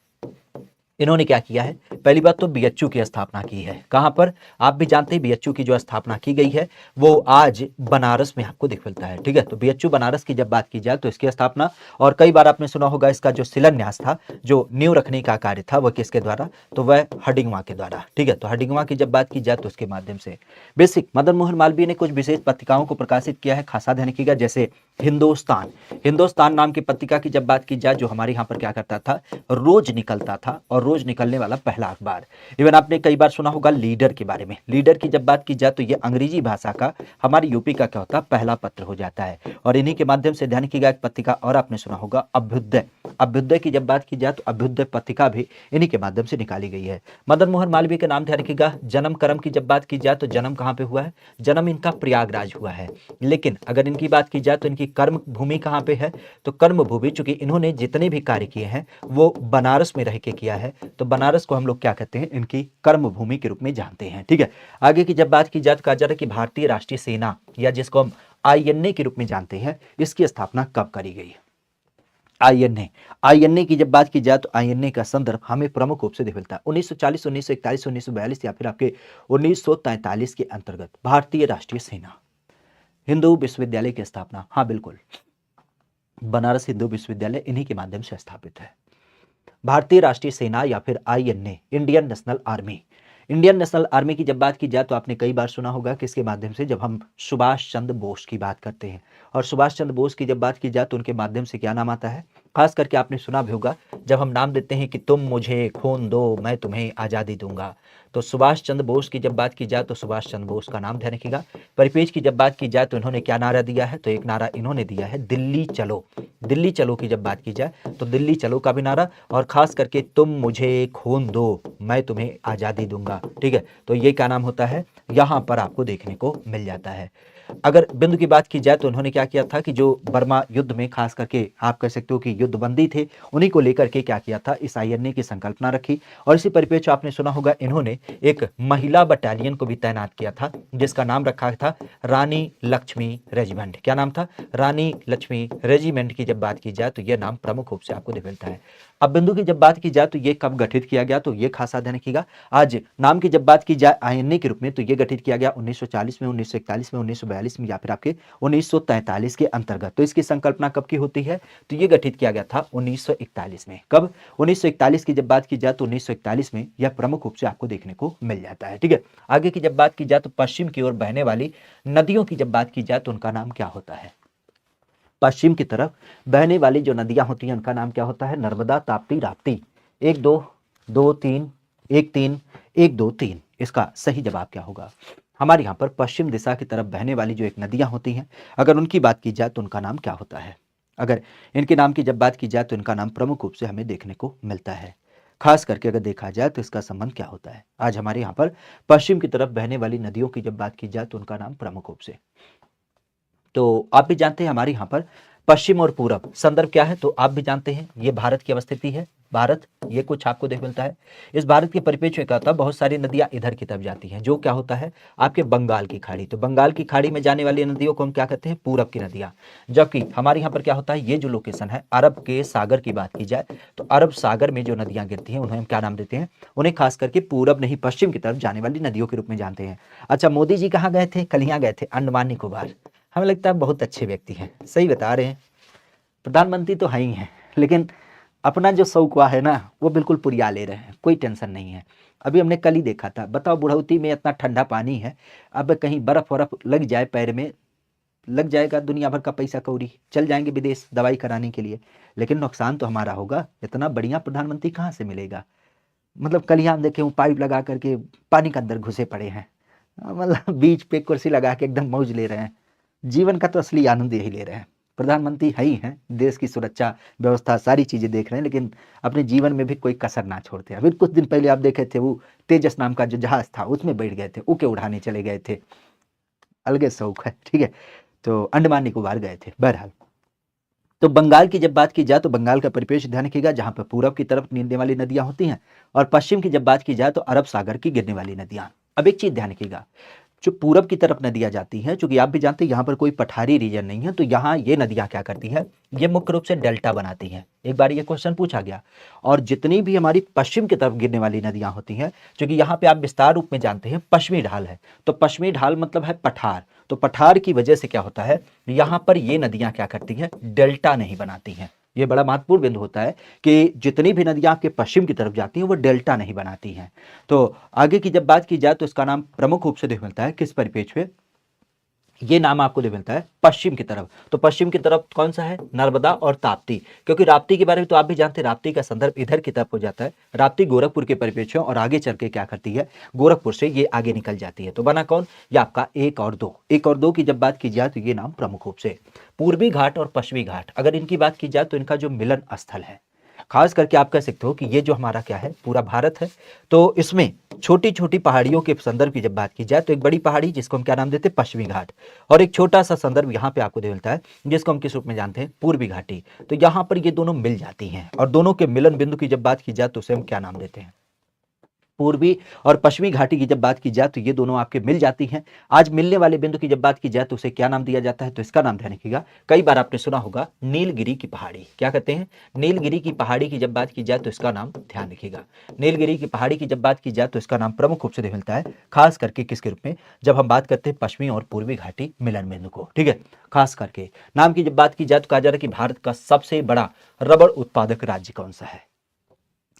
इन्होंने क्या किया है, पहली बात तो बीएचयू की स्थापना की है। कहां पर, आप भी जानते हैं बीएचयू की जो स्थापना की गई है वो आज बनारस में आपको दिख मिलता है। ठीक है, तो बीएचयू बनारस की जब बात की जाए तो इसकी स्थापना, और कई बार आपने सुना होगा इसका जो शिलान्यास था, जो नींव रखने का कार्य था, वह किसके द्वारा, तो वह हडिंगवा के द्वारा। ठीक है, तो हडिंगवा की जब बात की जाए तो उसके माध्यम से बेसिक मदन मोहन मालवीय ने कुछ विशेष पत्रिकाओं को प्रकाशित किया है, खासा ध्यान रखिएगा, जैसे हिंदुस्तान। हिंदुस्तान नाम की पत्रिका की जब बात की जाए, जो हमारे यहाँ पर क्या करता था, रोज निकलता था और रोज निकलने वाला पहला अखबार। इवन आपने कई बार सुना होगा लीडर के बारे में। लीडर की जब बात की जाए तो ये अंग्रेजी भाषा का हमारी यूपी का क्या होता है, पहला पत्र हो जाता है। और इन्हीं के माध्यम से ध्यान रखिएगा एक पत्रिका और आपने सुना होगा अभ्युदय। अभ्युदय की जब बात की जाए तो अभ्युदय पत्रिका भी इन्हीं के माध्यम से निकाली गई है। मदन मोहन मालवीय के नाम ध्यान रखिएगा। जन्म कर्म की जब बात की जाए तो जन्म कहाँ पे हुआ है, जन्म इनका प्रयागराज हुआ है। लेकिन अगर इनकी बात की जाए तो इनकी कर्म भूमि कहाँ पे है, तो कर्म भूमि, चूंकि इन्होंने जितने भी कार्य किए हैं वो बनारस में रह के किया है, तो बनारस को हम लोग क्या कहते हैं, इनकी कर्म भूमि के रूप में जानते हैं। ठीक है, आगे की जब बात की जाए तो कहा जा रहा है कि भारतीय राष्ट्रीय सेना, या जिसको हम आईएनए के रूप में जानते हैं, इसकी स्थापना कब करी गई। आईएनए, आईएनए की जब बात की जाए तो आईएनए का संदर्भ हमें प्रमुख रूप से मिलता है 1940, 1941, 1942 या फिर आपके 1943 के अंतर्गत। भारतीय राष्ट्रीय सेना, हिंदू विश्वविद्यालय की स्थापना, हाँ बिल्कुल, बनारस हिंदू विश्वविद्यालय इन्हीं के माध्यम से स्थापित है। भारतीय राष्ट्रीय सेना या फिर INA, Indian national army. Indian national army की जब बात की जाए तो आपने कई बार सुना होगा किसके माध्यम से, जब हम सुभाष चंद्र बोस की बात करते हैं। और सुभाष चंद्र बोस की जब बात की जाए तो उनके माध्यम से क्या नाम आता है, खास करके आपने सुना भी होगा, जब हम नाम देते हैं कि तुम मुझे खून दो मैं तुम्हें आज़ादी दूंगा, तो सुभाष चंद्र बोस की जब बात की जाए तो सुभाष चंद्र बोस का नाम ध्यान रखिएगा। परिपेज की जब बात की जाए तो इन्होंने क्या नारा दिया है, तो एक नारा इन्होंने दिया है दिल्ली चलो। दिल्ली चलो की जब बात की जाए तो दिल्ली चलो का भी नारा, और खास करके तुम मुझे खून दो मैं तुम्हें आज़ादी दूंगा। ठीक है, तो ये क्या नाम होता है, यहाँ पर आपको देखने को मिल जाता है। अगर बिंदु की बात की जाए तो उन्होंने क्या किया था कि जो बर्मा युद्ध में खास करके आप कह सकते हो कि युद्धबंदी थे, उन्हीं को लेकर के क्या किया था, इस आईएनए की संकल्पना रखी। और इसी परिप्रेक्ष्य आपने सुना होगा इन्होंने एक महिला बटालियन को भी तैनात किया था, जिसका नाम रखा था रानी लक्ष्मी रेजिमेंट। क्या नाम था, रानी लक्ष्मी रेजिमेंट की जब बात की जाए तो यह नाम प्रमुख रूप से आपको मिलता है। अब बिंदु की जब बात की जाए तो ये कब गठित किया गया, तो ये खासा ध्यान रखिएगा। आज नाम की जब बात की जाए आईएनए के रूप में, तो ये गठित किया गया 1940 में, 1941 में, 1942 में या फिर आपके 1943 के अंतर्गत। तो इसकी संकल्पना कब की होती है, तो ये गठित किया गया था 1941 में। कब, 1941 की जब बात की जाए तो 1941 में यह प्रमुख रूप से आपको देखने को मिल जाता है। ठीक है, आगे की जब बात की जाए तो पश्चिम की ओर बहने वाली नदियों की जब बात की जाए तो उनका नाम क्या होता है। पश्चिम की तरफ बहने वाली जो नदियां होती हैं उनका नाम क्या होता है, नर्मदा, ताप्ती, राप्ती। 1 2 2 3 1 3 1 2 3, इसका सही जवाब क्या होगा। हमारे यहाँ पर पश्चिम दिशा की तरफ बहने वाली जो एक नदियां होती हैं, अगर उनकी बात की जाए तो उनका नाम क्या होता है। अगर इनके नाम की जब बात की जाए तो इनका नाम प्रमुख रूप से हमें देखने को मिलता है। खास करके अगर देखा जाए तो इसका संबंध क्या होता है, आज हमारे यहाँ पर पश्चिम की तरफ बहने वाली नदियों की जब बात की जाए तो उनका नाम प्रमुख रूप से, तो आप भी जानते हैं हमारे यहाँ पर पश्चिम और पूरब संदर्भ क्या है, तो आप भी जानते हैं ये भारत की अवस्थिति है। भारत, ये कुछ आपको देख मिलता है। इस भारत के परिप्रेक्ष्य में क्या होता है, बहुत सारी नदियां इधर की तरफ जाती हैं, जो क्या होता है आपके बंगाल की खाड़ी। तो बंगाल की खाड़ी में जाने वाली नदियों को हम क्या कहते हैं, पूरब की नदियां। जबकि हमारे यहाँ पर क्या होता है, ये जो लोकेशन है अरब के सागर की बात की जाए तो अरब सागर में जो नदियां गिरती हैं उन्हें हम क्या नाम देते हैं, उन्हें खास करके पूरब नहीं पश्चिम की तरफ जाने वाली नदियों के रूप में जानते हैं। अच्छा, मोदी जी कहाँ गए थे, कल यहाँ गए थे अंडमान निकोबार। हमें लगता है बहुत अच्छे व्यक्ति हैं, सही बता रहे हैं। प्रधानमंत्री तो है ही हैं, लेकिन अपना जो शौकवा है ना वो बिल्कुल पुरिया ले रहे हैं, कोई टेंशन नहीं है। अभी हमने कल ही देखा था, बताओ बुढ़ौती में इतना ठंडा पानी है, अब कहीं बर्फ वरफ लग जाए पैर में, लग जाएगा दुनिया भर का पैसा कौड़ी, चल जाएंगे विदेश दवाई कराने के लिए, लेकिन नुकसान तो हमारा होगा। इतना बढ़िया प्रधानमंत्री कहाँ से मिलेगा। मतलब कल ही हम देखे वो पाइप लगा करके पानी के अंदर घुसे पड़े हैं, मतलब बीच पे कुर्सी लगा के एकदम मौज ले रहे हैं। जीवन का तो असली आनंद यही ले रहे हैं। प्रधानमंत्री है ही हैं, देश की सुरक्षा व्यवस्था सारी चीज़ें देख रहे हैं, लेकिन अपने जीवन में भी कोई कसर ना छोड़ते। अभी कुछ दिन पहले आप देखे थे वो तेजस नाम का जो जहाज था उसमें बैठ गए थे, उके उड़ाने चले गए थे, अलगे शौक है। ठीक है, तो अंडमान निकोबार गए थे। बहरहाल, तो बंगाल की जब बात की जाए तो बंगाल का परिपेक्ष ध्यान रखिएगा, जहां पर पूरब की तरफ गिरने वाली नदियां होती हैं, और पश्चिम की जब बात की जाए तो अरब सागर की गिरने वाली नदियां। अब एक चीज ध्यान रखिएगा, जो पूरब की तरफ नदियां जाती हैं, चूंकि आप भी जानते हैं यहाँ पर कोई पठारी रीजन नहीं है, तो यहाँ ये नदियां क्या करती हैं, ये मुख्य रूप से डेल्टा बनाती हैं। एक बार ये क्वेश्चन पूछा गया। और जितनी भी हमारी पश्चिम की तरफ गिरने वाली नदियां होती हैं, क्योंकि यहाँ पे आप विस्तार रूप में जानते हैं पश्चिमी ढाल है, तो पश्चिमी ढाल मतलब है पठार, तो पठार की वजह से क्या होता है, यहाँ पर ये नदियां क्या करती हैं, डेल्टा नहीं बनाती हैं। ये बड़ा महत्वपूर्ण बिंदु होता है कि जितनी भी नदियां आपके पश्चिम की तरफ जाती हैं वो डेल्टा नहीं बनाती हैं। तो आगे की जब बात की जाए तो इसका नाम प्रमुख रूप से देख मिलता है किस परिपेक्ष में, ये नाम आपको जो मिलता है पश्चिम की तरफ। तो पश्चिम की तरफ कौन सा है? नर्मदा और ताप्ती। क्योंकि राप्ती के बारे में तो आप भी जानते हैं, राप्ती का संदर्भ इधर की तरफ हो जाता है। राप्ती गोरखपुर के परिप्रेक्ष्य और आगे चल के क्या करती है, गोरखपुर से ये आगे निकल जाती है। तो बना कौन? ये आपका 1 और 2। 1 और 2 की जब बात की जाए तो ये नाम प्रमुख रूप से। पूर्वी घाट और पश्चिमी घाट, अगर इनकी बात की जाए तो इनका जो मिलन स्थल है, खास करके आप कह सकते हो कि ये जो हमारा क्या है, पूरा भारत है, तो इसमें छोटी छोटी पहाड़ियों के संदर्भ की जब बात की जाए तो एक बड़ी पहाड़ी जिसको हम क्या नाम देते हैं, पश्चिमी घाट, और एक छोटा सा संदर्भ यहाँ पे आपको मिलता है जिसको हम किस रूप में जानते हैं, पूर्वी घाटी। तो यहाँ पर ये दोनों मिल जाती हैं और दोनों के मिलन बिंदु की जब बात की जाए तो उसे हम क्या नाम देते हैं, पूर्वी और पश्चिमी घाटी की जब बात की जाए तो ये दोनों आपके मिल जाती हैं। आज मिलने वाले बिंदु की जब बात की जाए तो उसे क्या नाम दिया जाता है, तो इसका नाम ध्यान रखिएगा। कई बार आपने सुना होगा नीलगिरी की पहाड़ी, क्या कहते हैं, नीलगिरी की पहाड़ी की जब बात की जाए तो इसका नाम ध्यान रखिएगा। नीलगिरी की पहाड़ी की जब बात की जाए तो इसका नाम प्रमुख रूप से मिलता है, खास करके किसके रूप में, जब हम बात करते हैं पश्चिमी और पूर्वी घाटी मिलन बिंदु को। ठीक है, खास करके नाम की जब बात की जाए तो कहा जा रहा है कि भारत का सबसे बड़ा रबड़ उत्पादक राज्य कौन सा है।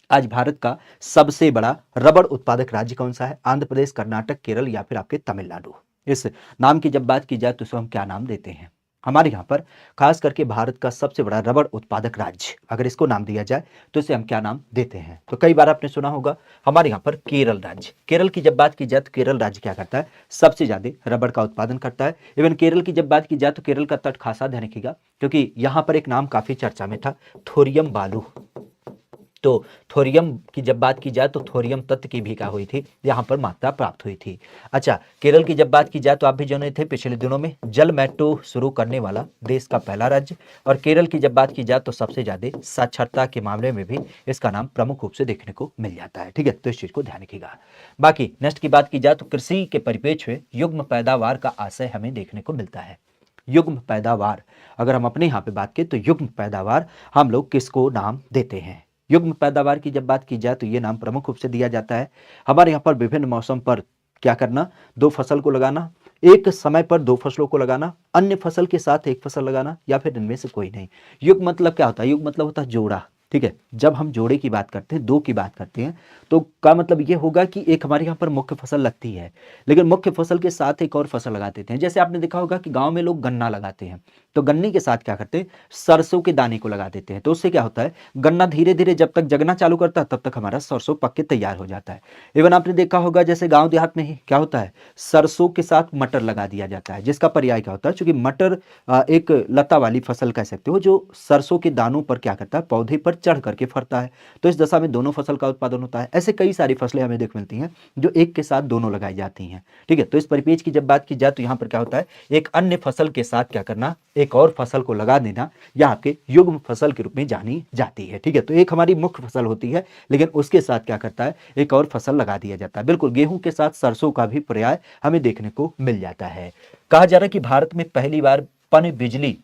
आज भारत का सबसे बड़ा रबड़ उत्पादक राज्य कौन सा है? आंध्र प्रदेश, कर्नाटक, केरल या फिर आपके तमिलनाडु। इस नाम की जब बात की जाए तो इसे हम क्या नाम देते हैं? हमारे यहाँ पर खास करके भारत का सबसे बड़ा रबड़ उत्पादक राज्य, अगर इसको नाम दिया जाए तो इसे हम क्या नाम देते हैं? तो कई बार आपने सुना होगा हमारे यहाँ पर केरल राज्य। केरल की जब बात की जाए तो केरल राज्य क्या करता है, सबसे ज्यादा रबड़ का उत्पादन करता है। इवन केरल की जब बात की जाए तो केरल का तट खासा ध्यान रखिएगा, क्योंकि यहाँ पर एक नाम काफी चर्चा में था, थोरियम बालू। तो थोरियम की जब बात की जाए तो थोरियम तत्व की भी क्या हुई थी, यहाँ पर मात्रा प्राप्त हुई थी। अच्छा, केरल की जब बात की जाए तो आप भी जाने थे पिछले दिनों में जल मेट्रो शुरू करने वाला देश का पहला राज्य, और केरल की जब बात की जाए तो सबसे ज्यादा साक्षरता के मामले में भी इसका नाम प्रमुख रूप से देखने को मिल जाता है। ठीक है, तो इस चीज को ध्यान रखिएगा। बाकी नेक्स्ट की बात की जाए तो कृषि के परिप्रेक्ष्य में युग्म पैदावार का आशय हमें देखने को मिलता है। युग्म पैदावार, अगर हम अपने यहाँ पे बात करें तो युग्म पैदावार हम लोग किसको नाम देते हैं? युग्म पैदावार की जब बात की जाए तो ये नाम प्रमुख रूप से दिया जाता है हमारे यहाँ पर विभिन्न मौसम पर क्या करना, दो फसल को लगाना, एक समय पर दो फसलों को लगाना, अन्य फसल के साथ एक फसल लगाना, या फिर इनमें से कोई नहीं। युग मतलब क्या होता है? युग मतलब होता है जोड़ा। ठीक है, जब हम जोड़े की बात करते हैं, दो की बात करते हैं, तो का मतलब ये होगा कि एक हमारे यहाँ पर मुख्य फसल लगती है, लेकिन मुख्य फसल के साथ एक और फसल लगा देते हैं। जैसे आपने देखा होगा कि गांव में लोग गन्ना लगाते हैं, तो गन्ने के साथ क्या करते हैं, सरसों के दाने को लगा देते हैं। तो उससे क्या होता है, गन्ना धीरे धीरे जब तक जगना चालू करता है तब तक हमारा सरसों पक के तैयार हो जाता है। इवन आपने देखा होगा जैसे गांव देहात में ही क्या होता है, सरसों के साथ मटर लगा दिया जाता है, जिसका पर्याय क्या होता है, क्योंकि मटर एक लता वाली फसल कह सकते हो जो सरसों के दानों पर क्या करता है, पौधे पर चढ़ करके फरता है। तो इस दशा में दोनों फसल का उत्पादन होता है। ऐसे कई सारी फसलें हमें देख मिलती हैं जो एक के साथ दोनों लगाई जाती हैं। ठीक है, तो इस परिपेक्ष की जब बात की जाए तो यहाँ पर क्या होता है, एक अन्य फसल के साथ क्या करना, एक और फसल को लगा देना, यह आपके युग्म फसल के रूप में जानी जाती है। ठीक है, तो एक हमारी मुख्य फसल होती है, लेकिन उसके साथ क्या करता है, एक और फसल लगा दिया जाता है। बिल्कुल गेहूं के साथ सरसों का भी पर्याय हमें देखने को मिल जाता है। कहा जा रहा है कि भारत में पहली बार पन बिजली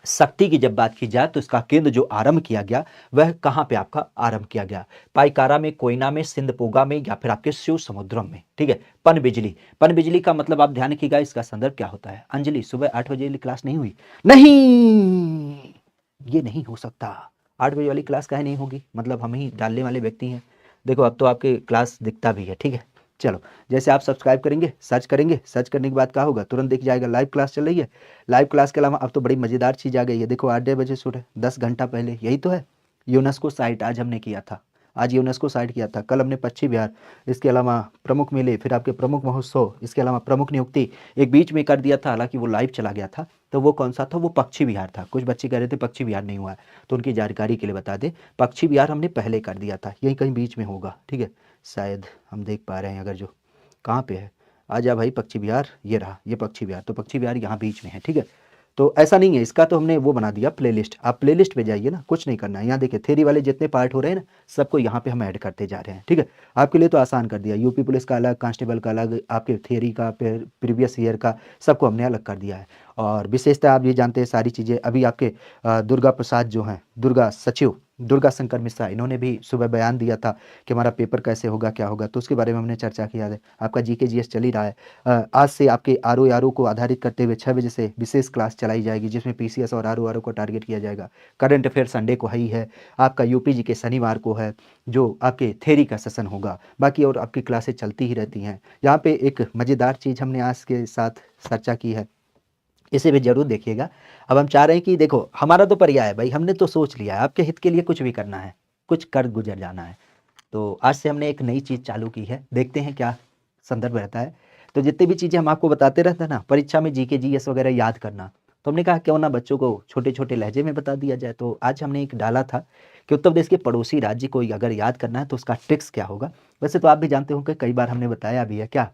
शक्ति की जब बात की जाए तो इसका केंद्र जो आरंभ किया गया वह कहां पे आपका आरंभ किया गया, पाइकारा में, कोयना में, सिंधपोगा में, या फिर आपके शिव समुद्रम में। ठीक है, पन बिजली, पन बिजली का मतलब आप ध्यान रखिएगा, इसका संदर्भ क्या होता है। अंजलि, सुबह 8 बजे वाली क्लास नहीं हुई? नहीं, ये नहीं हो सकता। 8 बजे वाली क्लास काहे नहीं होगी, मतलब हम ही डालने वाले व्यक्ति हैं। देखो अब तो आपके क्लास दिखता भी है। ठीक है, चलो, जैसे आप सब्सक्राइब करेंगे, करेंगे, सर्च करने के बाद क्या होगा, तुरंत दिख जाएगा लाइव क्लास चल रही है। लाइव क्लास के अलावा अब तो बड़ी मजेदार चीज आ गई है, देखो 8 बजे सुबह 10 घंटा पहले, यही तो है यूनेस्को साइट। आज हमने किया था, आज यूनेस्को साइट किया था, कल हमने पक्षी विहार, इसके अलावा प्रमुख मेले, फिर आपके प्रमुख महोत्सव, इसके अलावा प्रमुख नियुक्ति एक बीच में कर दिया था, हालांकि वो लाइव चला गया था। तो वो कौन सा था, वो पक्षी विहार था। कुछ बच्चे कह रहे थे पक्षी विहार नहीं हुआ है, तो उनकी जानकारी के लिए बता दें, पक्षी विहार हमने पहले कर दिया था, यही कहीं बीच में होगा। ठीक है, शायद हम देख पा रहे हैं, अगर जो कहाँ पे है, आजा भाई पक्षी विहार, ये रहा, ये पक्षी विहार, तो पक्षी विहार यहाँ बीच में है। ठीक है, तो ऐसा नहीं है, इसका तो हमने वो बना दिया प्लेलिस्ट, आप प्लेलिस्ट पे जाइए ना, कुछ नहीं करना है। यहाँ देखिए थ्योरी वाले जितने पार्ट हो रहे हैं ना, सबको यहाँ पे हम ऐड करते जा रहे हैं। ठीक है, आपके लिए तो आसान कर दिया, यूपी पुलिस का अलग, कांस्टेबल का अलग, आपके थ्योरी का, प्रीवियस ईयर का, सबको हमने अलग कर दिया है। और विशेषता आप ये जानते हैं सारी चीज़ें, अभी आपके दुर्गा प्रसाद जो हैं, दुर्गा सचिव, दुर्गा शंकर मिश्रा, इन्होंने भी सुबह बयान दिया था कि हमारा पेपर कैसे होगा, क्या होगा, तो उसके बारे में हमने चर्चा किया है। आपका जीके जीएस चल ही रहा है। आज से आपके आरओ को आधारित करते हुए 6 बजे से विशेष क्लास चलाई जाएगी, जिसमें पीसीएस और आरओ को टारगेट किया जाएगा। करंट अफेयर संडे को ही है, आपका यूपीजी के शनिवार को है, जो आपके थ्योरी का सेशन होगा। बाकी और आपकी क्लासेज चलती ही रहती हैं। यहाँ पे एक मज़ेदार चीज़ हमने आज के साथ चर्चा की है, इसे भी जरूर देखिएगा। अब हम चाह रहे हैं कि देखो, हमारा तो पर्याय है भाई, हमने तो सोच लिया है आपके हित के लिए कुछ भी करना है, कुछ कर गुजर जाना है। तो आज से हमने एक नई चीज़ चालू की है, देखते हैं क्या संदर्भ रहता है। तो जितनी भी चीज़ें हम आपको बताते रहते हैं ना, परीक्षा में जीके जीएस वगैरह याद करना, तो हमने कहा क्यों ना बच्चों को छोटे छोटे लहजे में बता दिया जाए। तो आज हमने एक डाला था कि उत्तर प्रदेश के पड़ोसी राज्य को अगर याद करना है तो उसका ट्रिक्स क्या होगा। वैसे तो आप भी जानते हो कि कई बार हमने बताया भी है, क्या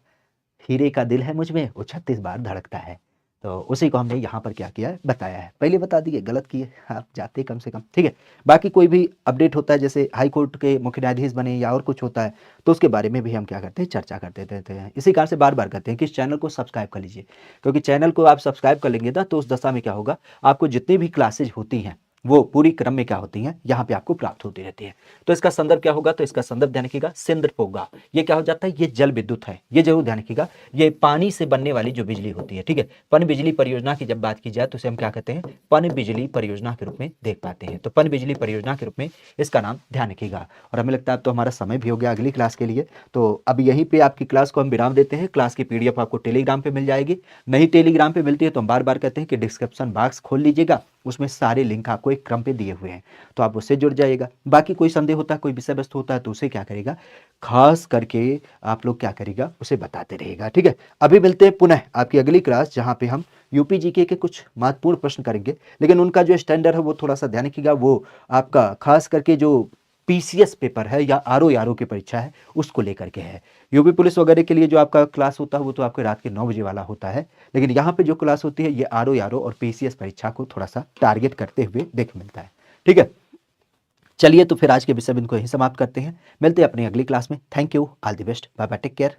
हीरे का दिल है मुझ में, वो 36 बार धड़कता है। तो उसी को हमने यहाँ पर क्या किया है, बताया है। पहले बता दिए, गलत किए आप जाते कम से कम, ठीक है। बाकी कोई भी अपडेट होता है, जैसे हाई कोर्ट के मुख्य न्यायाधीश बने या और कुछ होता है, तो उसके बारे में भी हम क्या करते हैं, चर्चा करते रहते हैं। इसी कारण से बार बार कहते हैं कि इस चैनल को सब्सक्राइब कर लीजिए, क्योंकि चैनल को आप सब्सक्राइब कर लेंगे ना, तो उस दशा में क्या होगा, आपको जितनी भी क्लासेज होती हैं वो पूरी क्रम में क्या होती हैं, यहाँ पे आपको प्राप्त होती रहती है। तो इसका संदर्भ क्या होगा, तो इसका संदर्भ ध्यान रखिएगा, सिंद्रपोगा। ये क्या हो जाता है, ये जल विद्युत है, ये जरूर ध्यान रखिएगा। ये पानी से बनने वाली जो बिजली होती है, ठीक है। पन बिजली परियोजना की जब बात की जाए तो इसे हम क्या कहते हैं, पन बिजली परियोजना के रूप में देख पाते हैं। तो पन बिजली परियोजना के रूप में इसका नाम ध्यान रखिएगा। और हमें लगता है अब तो हमारा समय भी हो गया अगली क्लास के लिए, तो अब यहीं पे आपकी क्लास को हम विराम देते हैं। क्लास की पीडीएफ आपको टेलीग्राम पे मिल जाएगी, नहीं टेलीग्राम पे मिलती है तो हम बार बार कहते हैं कि डिस्क्रिप्शन बॉक्स खोल लीजिएगा, उसमें सारे लिंक आपको एक क्रम पे दिए हुए हैं, तो आप उससे जुड़ जाइएगा। बाकी कोई संदेह होता है, कोई विषय वस्तु होता है, तो उसे क्या करेगा, खास करके आप लोग क्या करेगा, उसे बताते रहेगा, ठीक है। अभी मिलते हैं पुनः आपकी अगली क्लास, जहां पे हम यूपी जीके के कुछ महत्वपूर्ण प्रश्न करेंगे, लेकिन उनका जो स्टैंडर्ड है वो थोड़ा सा ध्यान रखिएगा। वो आपका खास करके जो पीसीएस पेपर है या आरओ की परीक्षा है, उसको लेकर के है। यूपी पुलिस वगैरह के लिए जो आपका क्लास होता है वो तो आपके रात के 9 बजे वाला होता है, लेकिन यहाँ पे जो क्लास होती है ये आरओ और पीसीएस परीक्षा को थोड़ा सा टारगेट करते हुए देख मिलता है, ठीक है। चलिए तो फिर आज के विषय बिंदु को यहीं समाप्त करते हैं, मिलते हैं अपनी अगली क्लास में। Thank you, all the best, bye bye, take care.